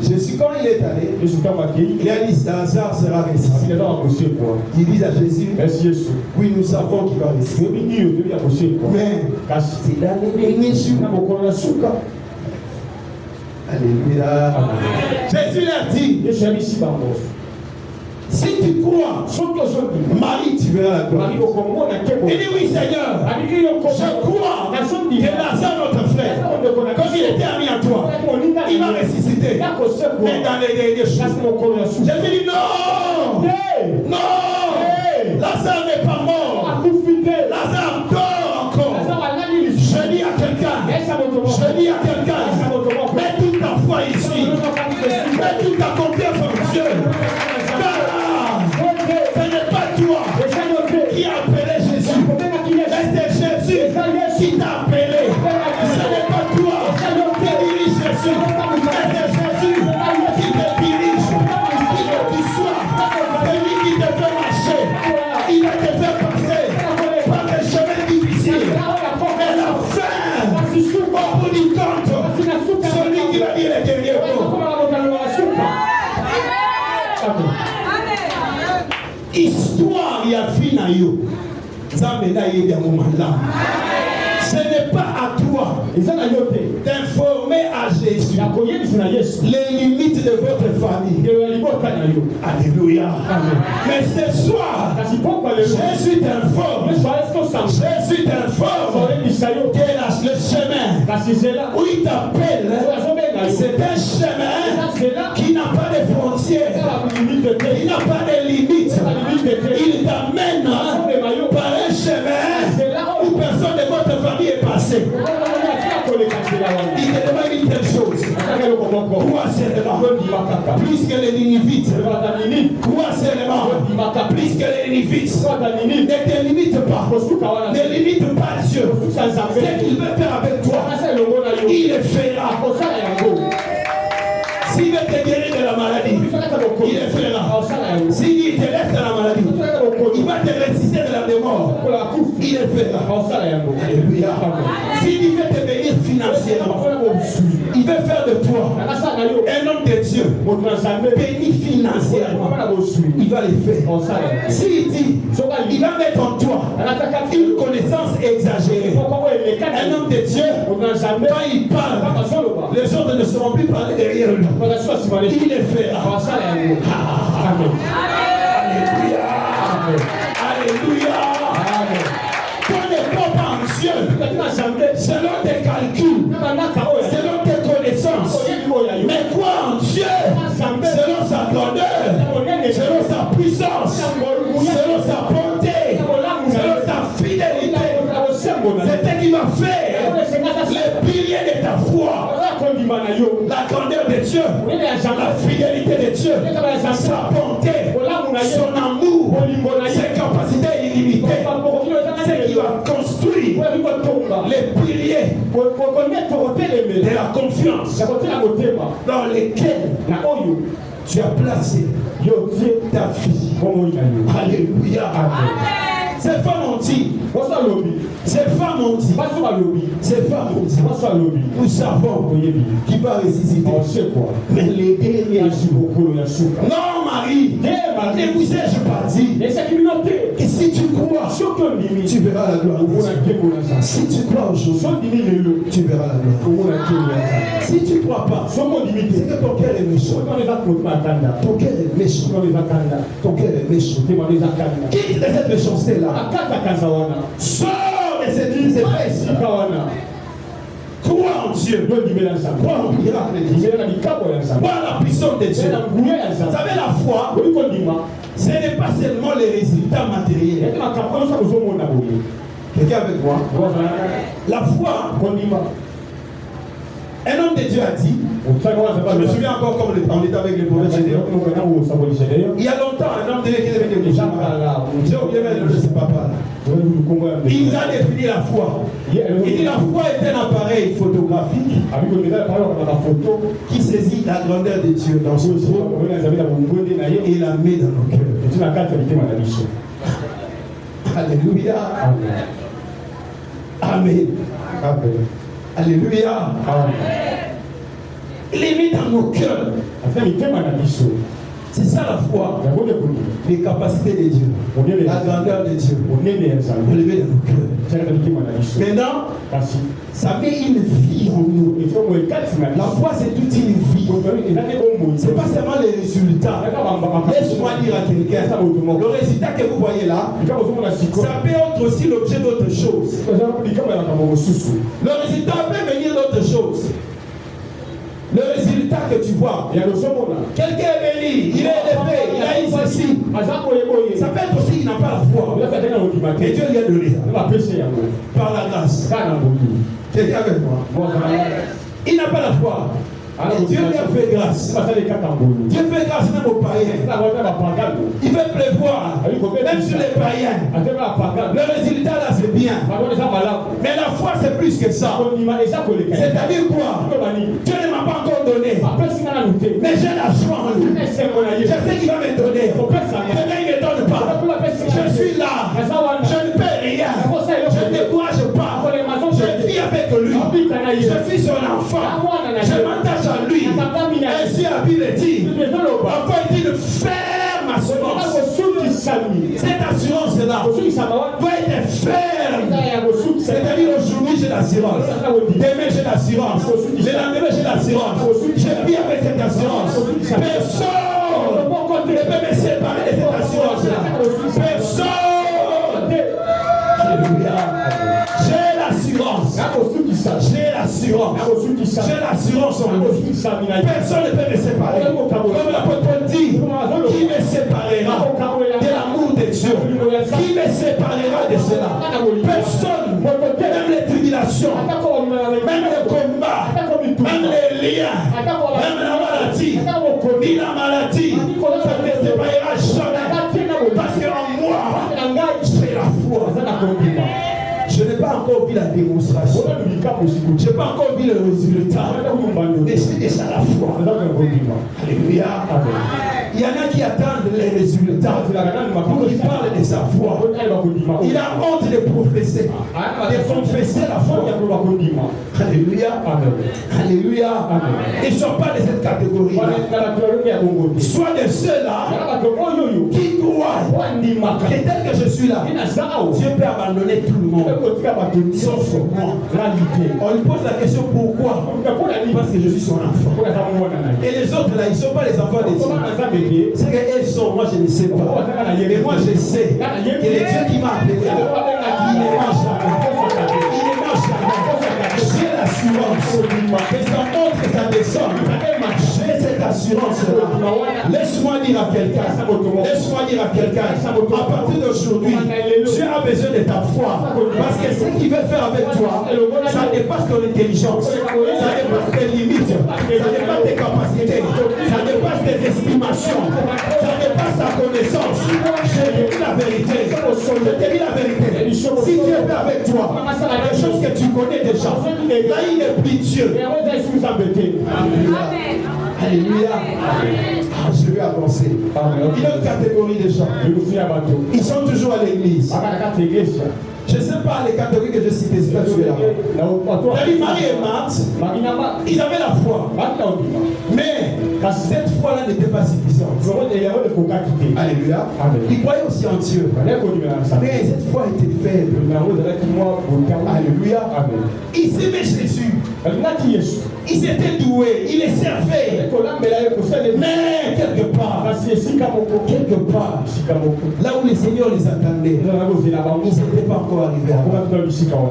Jésus, quand il est allé, il a dit, Lazare sera ressuscité. Il dit à Jésus, oui, nous savons qu'il va ressusciter. Mais c'est dans les derniers jours. Alléluia. Jésus leur dit, si tu crois, Marie, tu verras la gloire. Il dit oui Seigneur, je crois que Lazare, notre frère, quand il était ami à toi, il va ressusciter. Mais dans les derniers jours, Jésus dit non, non, Lazare n'est pas mort, Lazare dort encore. Je dis à quelqu'un, mets toute ta foi ici, mets toute ta confiance en Dieu. Ce n'est pas toi qui a appelé Jésus, mais c'est Jésus qui t'a appelé. Ce n'est pas toi qui dirige Jésus, mais c'est Jésus qui te dirige. Il veut que tu sois celui qui te fait marcher. Il va te faire passer par des chemins difficiles. Et la fin, au bout du compte, celui qui va dire les derniers mots. Histoire il y a fini à yo. Ce n'est pas à toi d'informer à Jésus les limites de votre famille. Alléluia. Mais ce soir, Jésus t'informe. Jésus t'informe que le chemin où il t'appelle, c'est un chemin qui n'a pas de frontières, il n'a pas de limites. Il t'amène par un chemin où personne de votre famille est passé. Il te demande une telle chose. Crois seulement. Plus que les Ninivites. Crois seulement. Plus que les Ninivites. Ne te limite pas. Ne limite pas Dieu. Ce qu'il veut faire avec toi, il le fera. S'il veut te guérir de la maladie, il le fera. S'il te laisse de la maladie, il va te résister de la mort. Il le fera. Alléluia. S'il veut te bénir financièrement, il veut faire de toi un homme de Dieu béni financièrement. Il va le faire. S'il dit, il va mettre en toi une connaissance exagérée. Un homme de Dieu, quand il parle, les autres ne seront plus parler derrière lui. Il le fera. Alléluia. Alléluia. Ton n'est pas anxieux selon tes calculs, selon tes connaissances. Mais quoi en Dieu selon sa grandeur, selon sa puissance, selon sa bonté, selon sa fidélité. C'est ce qui va faire les piliers de ta foi. La grandeur de Dieu, la fidélité de Dieu, sa bonté, son amour, ses capacités illimitées. C'est qui va construire les piliers de la confiance dans lesquels tu as placé ta fille. Alléluia. Ces femmes ont dit, nous savons qui va ressusciter. Mais les derniers jours. Non, Marie, ne vous ai-je pas dit que si tu crois, tu verras la gloire. Si tu crois aujourd'hui, tu verras la gloire. Si tu ne crois pas, c'est que ton cœur est méchant. Ton cœur est méchant. Ton cœur est méchant. Quitte de cette méchanceté-là. Sors de cette île, c'est pas ici. Crois en Dieu. Crois en miracle de Dieu. Crois en la puissance de Dieu. Vous savez, la foi, ce n'est pas seulement les résultats matériels. Quelqu'un avec moi? La foi, Un homme de Dieu a dit, je me souviens encore comme on était avec les prophètes Gédéon. Il y a longtemps, un homme de Dieu qui est devenu musulman. J'ai oublié même le nom de ce papa là. Il nous a défini la foi. Il dit la foi est un appareil photographique qui saisit la grandeur de Dieu dans son trône et la met dans nos cœurs. Alléluia. Amen. Alléluia. Il est mis dans nos cœurs. C'est ça la foi. Les capacités de Dieu. La grandeur de Dieu. On les met dans nos cœurs. Maintenant, ça met une vie en nous. La foi, c'est toute une vie. C'est pas seulement les résultats. Laisse-moi dire à quelqu'un, le résultat que vous voyez là, ça peut être aussi l'objet d'autre chose. Le résultat peut venir d'autre chose. Le résultat que tu vois, quelqu'un est béni, il est élevé, il a eu ceci. Ça peut être aussi qu'il n'a pas la foi. Et Dieu lui a donné ça. Par la grâce. Quelqu'un avec moi. Il n'a pas la foi. Et Dieu lui a fait grâce. Dieu fait grâce même aux païens. Il veut pleuvoir, même sur les païens. Le résultat là c'est bien. Mais la foi c'est plus que ça. C'est-à-dire quoi? Dieu ne m'a pas encore donné. Mais j'ai la foi en lui. Je sais qu'il va me donner. Demain il ne me donne pas. Je suis là. Je ne paie rien. Je ne décourage pas. Je vis avec lui. Je suis son enfant. Je m'attache à lui. Ainsi la Bible dit, encore il dit de faire ma semence. Cette assurance-là doit être ferme. C'est-à-dire aujourd'hui j'ai l'assurance. Demain j'ai l'assurance. Le lendemain j'ai l'assurance. Je vis avec cette assurance. Personne ne peut me séparer de cette assurance-là. Personne. Alléluia. J'ai l'assurance. J'ai l'assurance. J'ai l'assurance en lui. Personne ne peut me séparer. Comme l'apôtre Paul dit, qui me séparera de l'amour de Dieu? Qui me séparera de cela? Personne. Même les tribulations, même le combat, même les liens, même la maladie, ni la maladie, ça ne me séparera jamais. Parce qu'en moi, j'ai la foi. Je n'ai pas encore vu la démonstration. Je n'ai pas encore vu le résultat. Mais c'est déjà la foi. Alléluia. Il y en a qui attendent les résultats pour qu'ils parlent de sa foi. Il a honte de professer, de confesser la foi. Alléluia. Alléluia. Ils ne sont pas de cette catégorie-là. Soit de ceux-là qui croient que tel que je suis là, Dieu peut abandonner tout le monde. Sauf moi. On lui pose la question pourquoi? Parce que je suis son enfant. Et les autres là, ils ne sont pas les enfants des Dieu. C'est qu'elles sont, moi je ne sais pas. Mais moi je sais que le Dieu qui m'a appelé, il ne mange jamais. Il ne mange jamais. J'ai l'assurance. Et ça montre que ça descend. J'ai cette assurance-là. Laisse-moi dire à quelqu'un. Laisse-moi dire à quelqu'un. À partir d'aujourd'hui, Dieu a besoin de ta foi. Parce que ce qu'il veut faire avec toi, ça dépasse ton intelligence. Ça dépasse tes limites. Ça dépasse tes capacités. Ça dépasse tes estimations. Ça dépasse ta connaissance. Je te dis la vérité. Je te dis la vérité. Si Dieu fait avec toi, les choses que tu connais déjà, là il n'est plus Dieu. Alléluia. Ah, je vais avancer. Il y a une catégorie de gens. Ils sont toujours à l'église. Je ne sais pas les catégories que je citais, c'est pas celui-là. Marie et Marthe, ils avaient la foi. Mais cette foi-là n'était pas suffisante. Alléluia. Ils croyaient aussi en Dieu. Mais cette foi était faible. Alléluia. Ils aimaient Jésus. Ils étaient doués. Ils les servaient. Mais quelque part, là où les seigneurs les attendaient, ils n'étaient pas encore arrivés.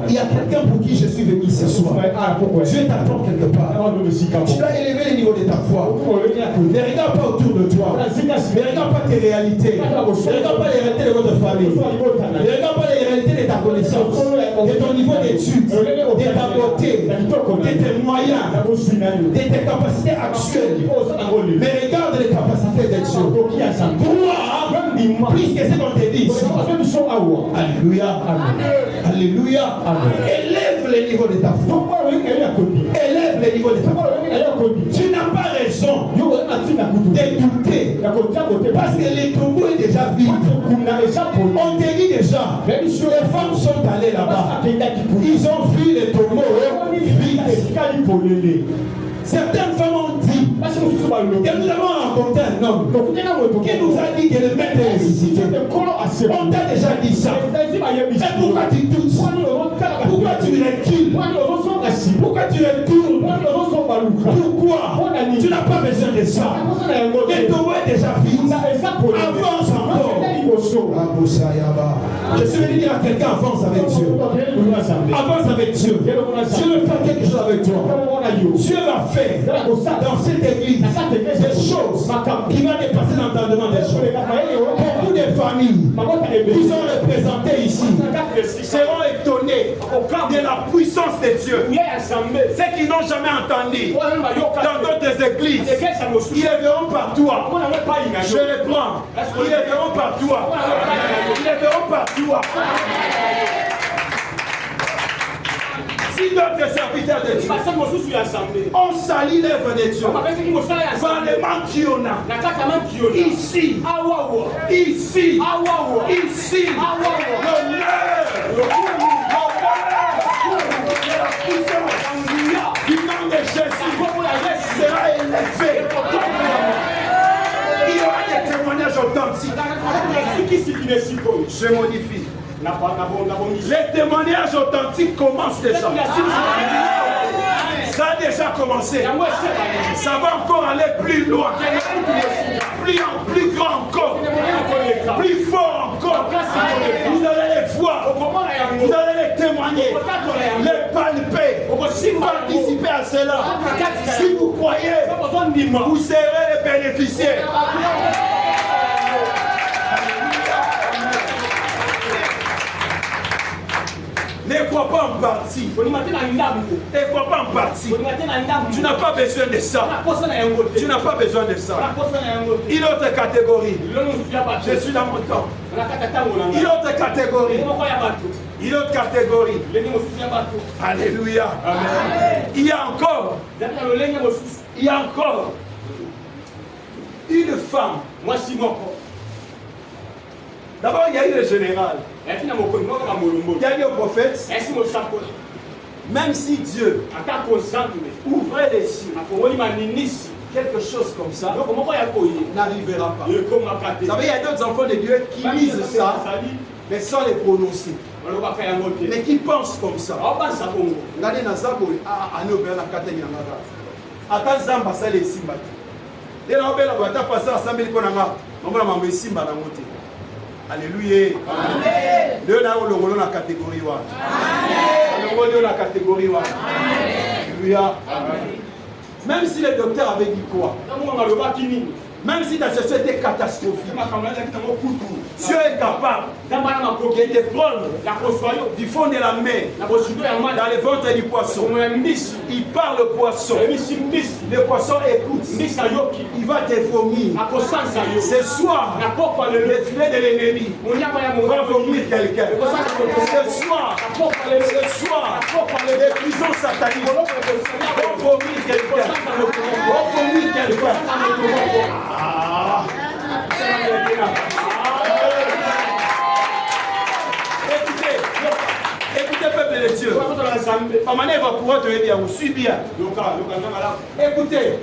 Il y a quelqu'un pour qui je suis venu ce soir. Dieu t'attend quelque part. Tu dois élever le niveau de ta foi. Ne regarde pas autour de toi. Ne regarde pas tes réalités. Ne regarde pas les réalités de votre famille. Ne regarde pas les réalités de ta ta connaissance, de ton niveau d'études, de ta beauté, de tes moyens, de tes capacités actuelles. Mais regarde les capacités de Dieu. Toi, plus que ce qu'on te dit. Alléluia. Alléluia. Élève le niveau de ta foi. Élève le niveau de ta foi. Tu n'as pas raison de douter. Parce que les tombeaux est déjà vide. On te dit déjà, les femmes sont allées là-bas. Ils ont vu les tombeaux vides. Certaines femmes ont dit que nous avons rencontré un homme qui nous a dit que le maître est ressuscité. On t'a déjà dit ça. Mais pourquoi tu doutes? Pourquoi tu recules? Pourquoi tu retournes? Pourquoi? Tu n'as pas besoin de ça. Le tombeau est déjà vide. Avance encore. Je suis venu dire à quelqu'un, avance avec Dieu. Avance avec Dieu. Dieu veut faire quelque chose avec toi. Dieu va faire dans cette église des choses qui vont dépasser l'entendement des choses. Beaucoup de familles qui sont représentées ici seront étonnés de la puissance de Dieu. Ceux qui n'ont jamais entendu dans d'autres églises, ils les verront par toi. Je les prends. Ils les verront par toi. Ils les verront par toi. Si d'autres serviteurs de Dieu on salit l'œuvre de Dieu par les mains qu'il y en a ici, ici, ici, du nom de Jésus sera élevé. Il y aura des témoignages authentiques. Je modifie. Les témoignages authentiques commencent déjà. Ça a déjà commencé. Ça va encore aller plus loin. Plus grand encore. Plus fort encore. Vous allez les voir. Vous allez les témoigner. Les palper. Participer à cela. Si vous croyez, vous serez les bénéficiaires. Ne crois pas en partie. Ne crois pas en partie. Tu n'as pas besoin de ça. Tu n'as pas besoin de ça. Une autre catégorie. Je suis dans mon temps. Une autre catégorie. Une autre catégorie. Alléluia. Amen. Il y a encore une femme. D'abord, il y a eu le général. Il y a eu le prophète. Même si Dieu ouvrait les cieux, quelque chose comme ça n'arrivera pas. Vous savez, il y a d'autres enfants de Dieu qui lisent ça, mais sans les prononcer. Mais qui pensent comme ça. Alléluia. Alléluia. Même si le docteur avait dit quoi? Même si ta situation était catastrophique, Dieu est capable de te prendre du fond de la mer, dans le ventre du poisson. Il parle au poisson. Le poisson écoute. Il va te vomir. Ce soir, le filet de l'ennemi va vomir quelqu'un. Ce soir, les prisons sataniques vont vomir quelqu'un. Écoutez, peuple de Dieu. Ma manière va pouvoir te dire, on suit bien. Écoutez,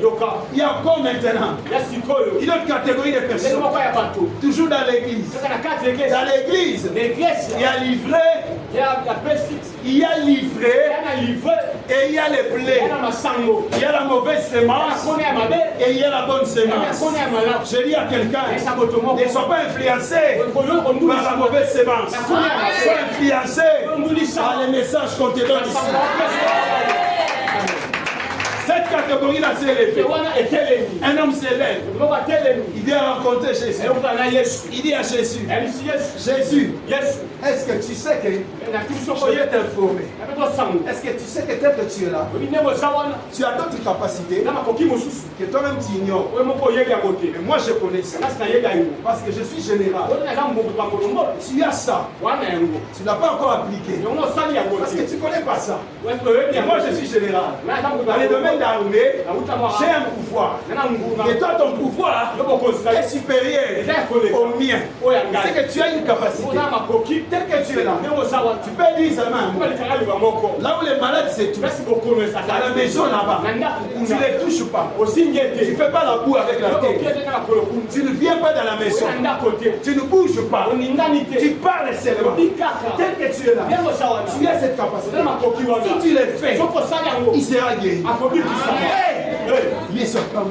il y a encore maintenant une autre catégorie de personnes. Toujours dans l'église. Dans l'église, il y a livré, il y a livré et il y a les blés. Il y a la mauvaise semence et il y a la bonne semence. Je dis à quelqu'un, ne sois pas influencé par la mauvaise semence. Sois influencé par les messages qu'on te donne ici. Cette catégorie là s'est élevée. Un homme s'élève. Il vient rencontrer Jésus. Il dit à Jésus, Jésus, est-ce que tu sais que je vais t'informer? Est-ce que tu sais que tel que tu es là, tu as d'autres capacités que toi-même tu ignores? Mais moi je connais ça. Parce que je suis général. Tu as ça. Tu n'as pas encore appliqué. Parce que tu ne connais pas ça. Et moi je suis général. Dans les domaines d'armée, j'ai un pouvoir. Et toi ton pouvoir est supérieur au mien. C'est que tu as une capacité. Tel que tu es là, tu peux dire seulement là où les malades se trouvent, à la maison là-bas, tu ne les touches pas. Tu ne fais pas la boue avec la tête. Tu ne viens pas dans la maison. Tu ne bouges pas. Tu parles seulement. Tel que tu es là, tu as cette capacité. Si tu le fais, il sera guéri. Il est sur le camp.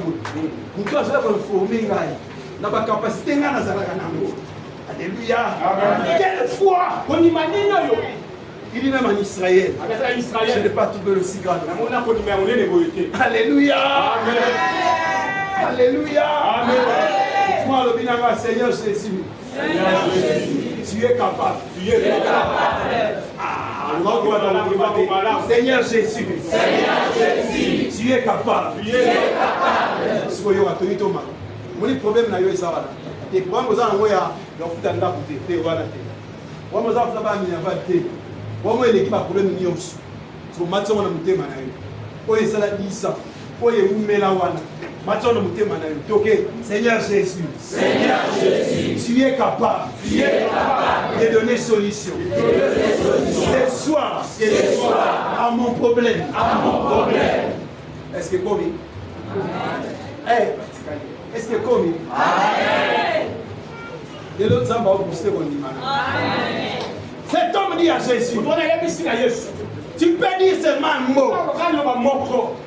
Nous devons informer dans la capacité. Alléluia. Quelle foi. Il dit même en Israël, je n'ai pas trouvé le si grand. Alléluia. Alléluia. Moi, le binama, Seigneur Jésus. Tu es capable. Tu es capable. Seigneur Jésus. Tu es capable. Soyons à Thomas. Mon problème n'a eu ça. Et pour moi, je suis moi l'équipe a problème nyonso so matso na mutema na yo oye sala disa oye umela wana matso na mutema na yo toke Seigneur Jésus tu es capable de donner solution ce soir à mon problème est-ce que commis est-ce que commis de l'autre samba au booster on dit amen. Cet homme dit à Jésus, tu peux dire seulement un mot.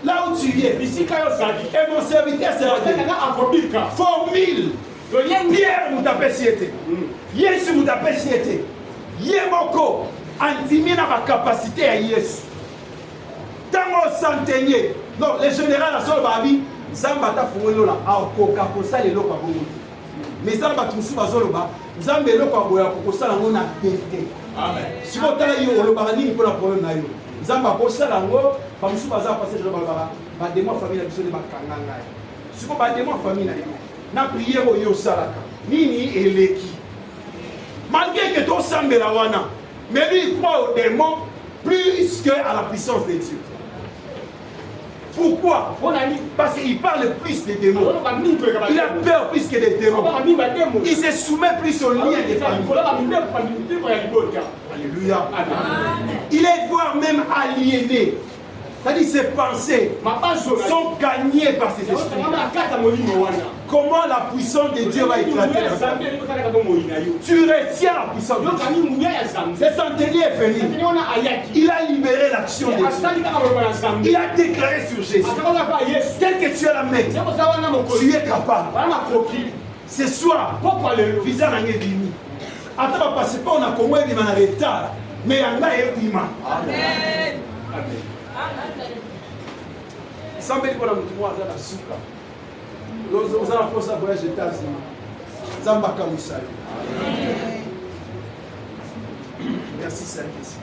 Là où tu es, et mon serviteur sera dit. Formule. Pierre Moutapesiete. Yesu Moutapesiete. Yemoko. Antimé dans ma capacité à Yesu. Tango centenier. Non, les généraux à sol babi. Zambata Fouelola. Aokoka Kosa les loka bongo. Mais Zamba Tousou Bazoloba. Zambé loka boya Kosa la mona pété. Amen. Si vous avez un problème, vous avez un problème. Vous avez un problème. Vous avez un problème. Vous avez un problème. Si vous avez un problème, vous avez un problème. Malgré que tout semble la wana, mais lui il croit aux démons plus qu'à la puissance de Dieu. Pourquoi? Parce qu'il parle plus des démons. Il a peur plus que des démons. Il se soumet plus aux liens des familles. Alléluia. Il est voire même aliéné. C'est-à-dire ses pensées sont gagnées par ses esprits. Comment la puissance de Dieu va éclater dans ta vie? Tu retiens la puissance de Dieu. Le centenier est venu. Il a libéré l'action de Dieu. Il a déclaré sur Jésus. Tel que tu es la maître, tu es capable. Ce soir, visa n'a rien dit. Attends, parce que on a comment il en retard. Mais il y a un piment. Amen. Semble que nous avons un souka. Nous avons fait un voyage aux États-Unis. Zambaka Moussali. Merci Saint-Esprit.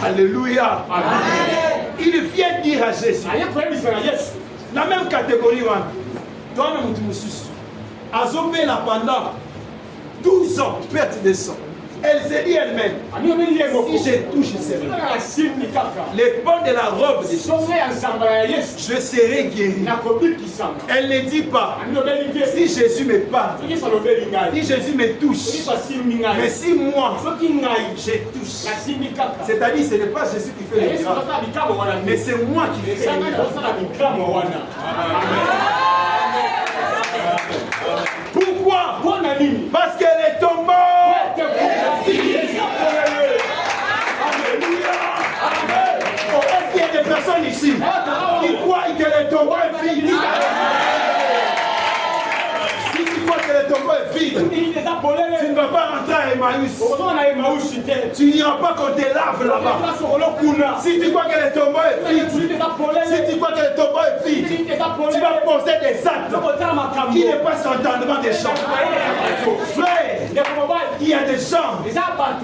Alléluia. Amen. Il vient dire à Jésus. La même catégorie. Toi, nous sommes Azobé là pendant 12 ans, perte de sang. Elle s'est dit elle-même, si je touche les pans de la robe de Jésus, je serai guéri. Elle ne dit pas, si Jésus me parle, si Jésus me touche, mais si moi, je touche. C'est-à-dire, ce n'est pas Jésus qui fait le miracle, mais c'est moi qui fais le miracle. Pourquoi? Parce qu'elle est tombée. Est-ce qu'il y a des personnes ici qui croient qu'elle est tombée vide? Si tu crois qu'elle est tombée vide, vide. Tu ne vas pas rentrer à Emmaüs. Tu n'iras pas qu'on te lave là-bas. Si tu crois que le tombeau est vide, si tu crois que le tombeau est vide, tu vas poser des actes qui dépassent l'entendement des gens. Frère, il y a des gens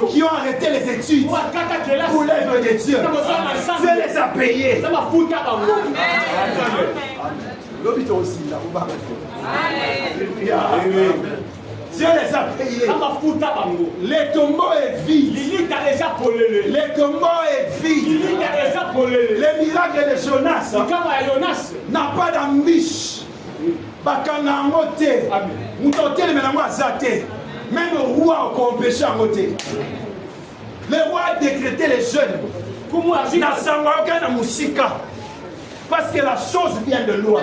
qui ont arrêté les études pour l'œuvre de Dieu. Dieu les a payés. Dieu les a payés. Le tombeau est vide. Le tombeau est vide. Le miracle de Jonas n'a pas d'ambition. Bakanga ngote. Mutotele menango azate. Même le roi a empêché à côté. Le roi a décrété les jeunes. Na sangwa kana musika. Parce que la chose vient de loin.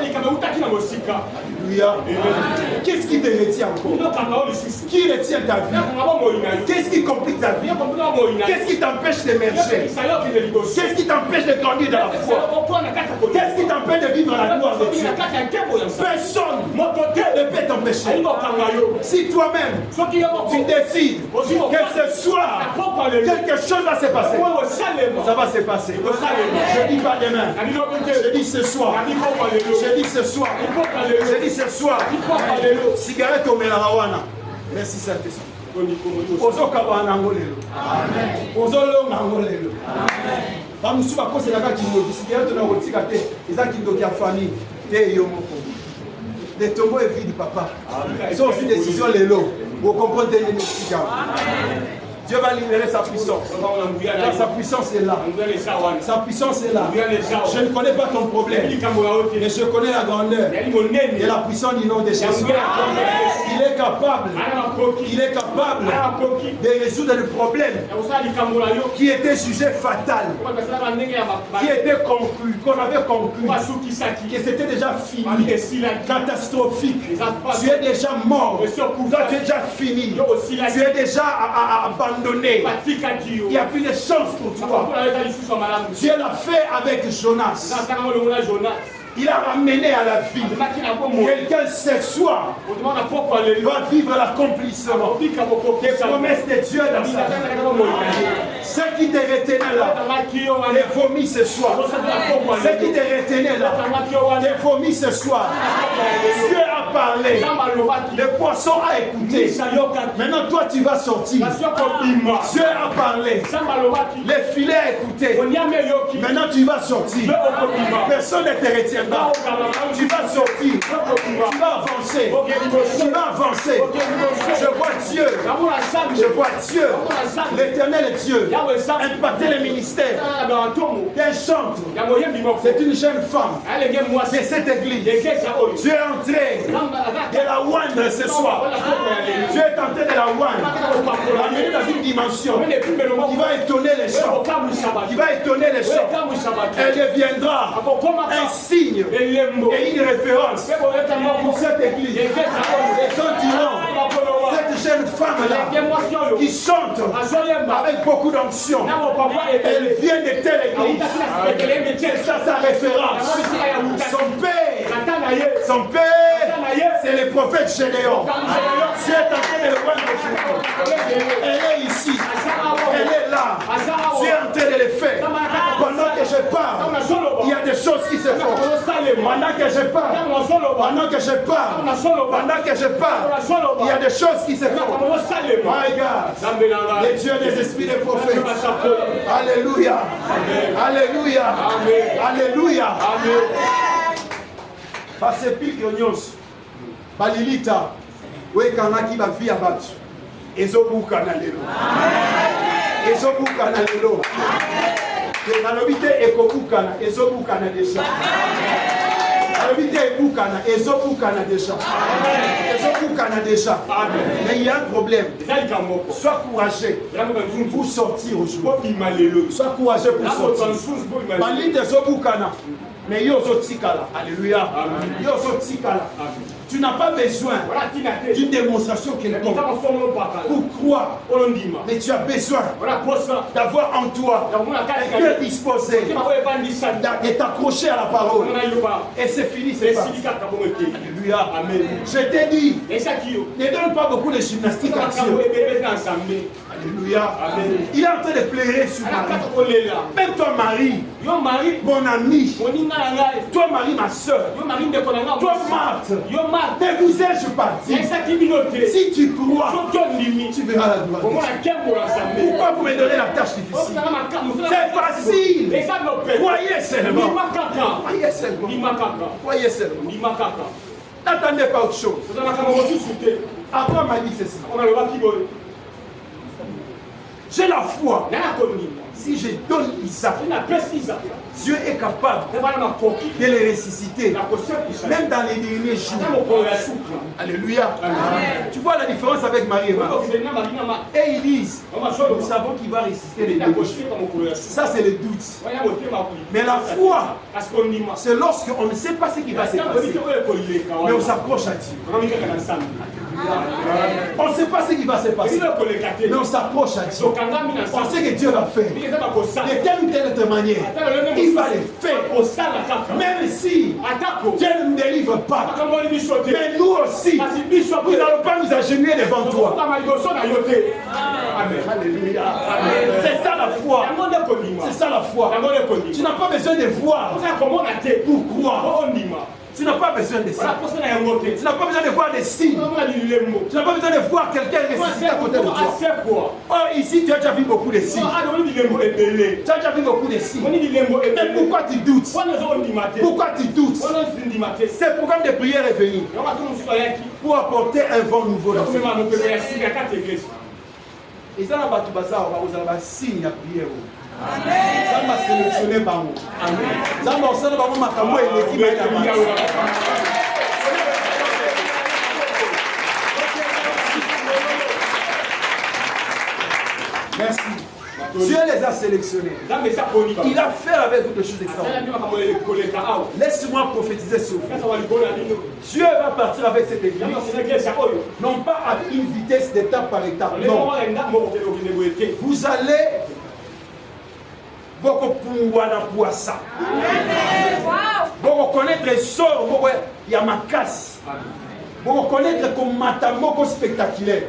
Qu'est-ce qui te retient encore? Qui retient ta vie? Qu'est-ce qui complique ta vie? Qu'est-ce qui t'empêche d'émerger? Qu'est-ce qui t'empêche de grandir dans la foi? Qu'est-ce qui t'empêche de vivre la gloire de Dieu? Personne ne peut t'empêcher. Si toi-même tu décides que ce soir quelque chose va se passer, ça va se passer. Je dis pas demain. Je dis ce soir. Je dis ce soir. Je dis ce soir. Cigarette au Melawana. Merci Saint-Esprit. Ozoka nangolelo. Ozolonga ngolelo. Bamusu bakose la kindoki. Cigarette na rotika te. Eza kindoki ya famille. Te yo moko. Le tombeau est vide, papa. C'est aussi une décision lelo. Vous comprenez les cigarettes. Dieu va libérer sa puissance. Car sa puissance est là. Sa puissance est là. Je ne connais pas ton problème, mais je connais la grandeur et la puissance du nom de Jésus. Il est capable. Il est capable de résoudre le problème qui était jugé fatal, qui était conclu, qu'on avait conclu, que c'était déjà fini, catastrophique. Tu es déjà mort. Toi, tu es déjà fini. Tu es déjà abandonné. Il n'y a plus de chance pour toi. Dieu l'a fait avec Jonas. Il a ramené à la vie quelqu'un ce soir va vivre l'accomplissement des promesses de Dieu dans sa vie. Ceux qui te retenaient là, te vomis ce soir. Ceux qui te retenaient là, te vomis ce soir. Dieu a parlé, le poisson a écouté. Maintenant toi tu vas sortir. Dieu a parlé, le filet a écouté. Maintenant tu vas sortir. Personne ne te retient. Tu vas sortir, tu vas avancer, tu vas avancer. Je vois Dieu, je vois Dieu, l'éternel Dieu, impacter les ministères. Qu'elle chante, c'est une jeune femme de cette église. Dieu est entré de la oindre ce soir. Dieu est entré de la oindre, l'amener dans une dimension qui va étonner les gens, qui va étonner les gens. Elle deviendra un signe et une référence pour cette église. Les gens diront, cette jeune femme-là qui chante avec beaucoup d'onction, elle vient de telle église. C'est ça sa référence. Son père, c'est le prophète Gédéon. Dieu est en train de le voir de Gédéon. Elle est ici, elle est là. Dieu est en train de le faire. Pendant que je parle, il y a des choses qui se font. Pendant que je parle, pendant que je parle, pendant que je parle, il y a des choses qui se font. My God, les dieux des esprits des prophètes. Alléluia. Alléluia. Alléluia. Parce que pire que nyos, balilita, wekangaki ba vie abatu. Ezobuka na lelo. Ezobuka na lelo. Nalobite ekobukana, ezobukana déjà. Nalobite ebukana, ezobukana déjà. Ezobukana déjà. Mais il y a un problème. Sois courageux pour sortir aujourd'hui. Sois courageux pour sortir. Balite ezobukana. Mais yo zotikala. Alléluia. Yo zotikala. Tu n'as pas besoin d'une démonstration quelconque pour croire. Mais tu as besoin d'avoir en toi un cœur disposé et t'accrocher à la parole. Et c'est fini, c'est pas. Alléluia. Alléluia. Amen. Je t'ai dit, ne donne pas beaucoup de gymnastique à Dieu. Alléluia. Amen. Il est en train de pleurer sur Marie. Même ton mari, mon ami, toi Marie, ma soeur, toi Marthe, ne vous ai-je pas dit? Si tu crois, tu verras la gloire. Pourquoi vous me donnez la tâche difficile? C'est facile. Croyez seulement. Croyez seulement. Croyez seulement. N'attendez pas autre chose. Après, on m'a dit c'est ça. J'ai la foi. Si je donne Isaac, Dieu est capable de les ressusciter, même dans les derniers jours. Alléluia. Amen. Tu vois la différence avec Marie et Marthe. Et ils disent, nous savons qu'il va ressusciter les derniers jours. Ça, c'est le doute. Mais la foi, c'est lorsqu'on ne sait pas ce qui va se passer, mais on s'approche à Dieu. On ne sait pas ce qui va se passer, mais on s'approche à Dieu. On sait que Dieu va faire. De telle ou telle autre manière, il va les faire. Même si Dieu ne nous délivre pas, mais nous aussi, nous n'allons pas nous agenouiller devant toi. Amen. Alléluia. C'est ça la foi. C'est ça la foi. Tu n'as pas besoin de voir pour croire. Tu n'as pas besoin de ça. Tu n'as pas besoin de voir des signes. Tu n'as pas besoin de voir quelqu'un ressusciter à côté de toi. Or, ici, tu as déjà vu beaucoup de signes. Tu as déjà vu beaucoup de signes. Mais pourquoi tu doutes? Pourquoi tu doutes? C'est le programme de prière est venu pour apporter un vent nouveau dans ce monde. Et ça, vous avez un signe à prière. Ça m'a sélectionné par vous. Ça m'a sélectionné par vous. Merci. Dieu les a sélectionnés. Il a fait avec vous des choses extraordinaires. Laisse-moi prophétiser sur vous. Dieu va partir avec cette église. Non pas à une vitesse d'étape par étape. Non. Vous allez beaucoup pour ça. Beaucoup connaître les sorts, il y a ma casse. Beaucoup connaître comme matamoko spectaculaire.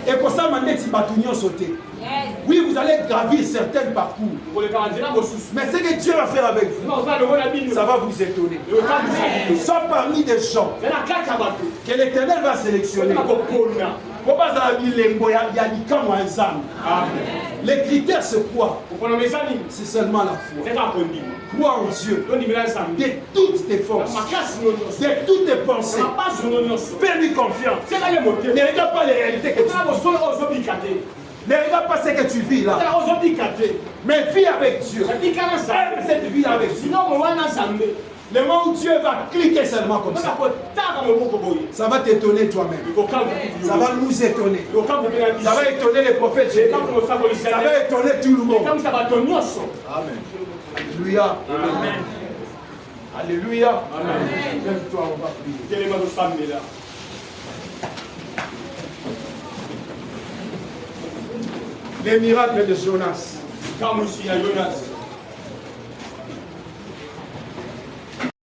Et pour ça, maintenant, sauter. Oui, vous allez gravir certains parcours. Mais ce que Dieu va faire avec vous, ça va vous étonner. Soit parmi des gens que l'Éternel va sélectionner. Les critères, c'est quoi? C'est seulement la foi. Crois en Dieu de toutes tes forces, de toutes tes pensées. Fais-lui confiance. Ne regarde pas les réalités que tu vis. Ne regarde pas ce que tu vis là. Mais vis avec Dieu. Aime cette vie avec Dieu. Le moment où Dieu va cliquer seulement comme ça, ça va t'étonner toi-même. Ça va nous étonner. Ça va étonner les prophètes. Ça va étonner tout le monde. Amen. Alléluia. Amen. Alléluia. Amen. Lève-toi, on va prier. Les miracles de Jonas.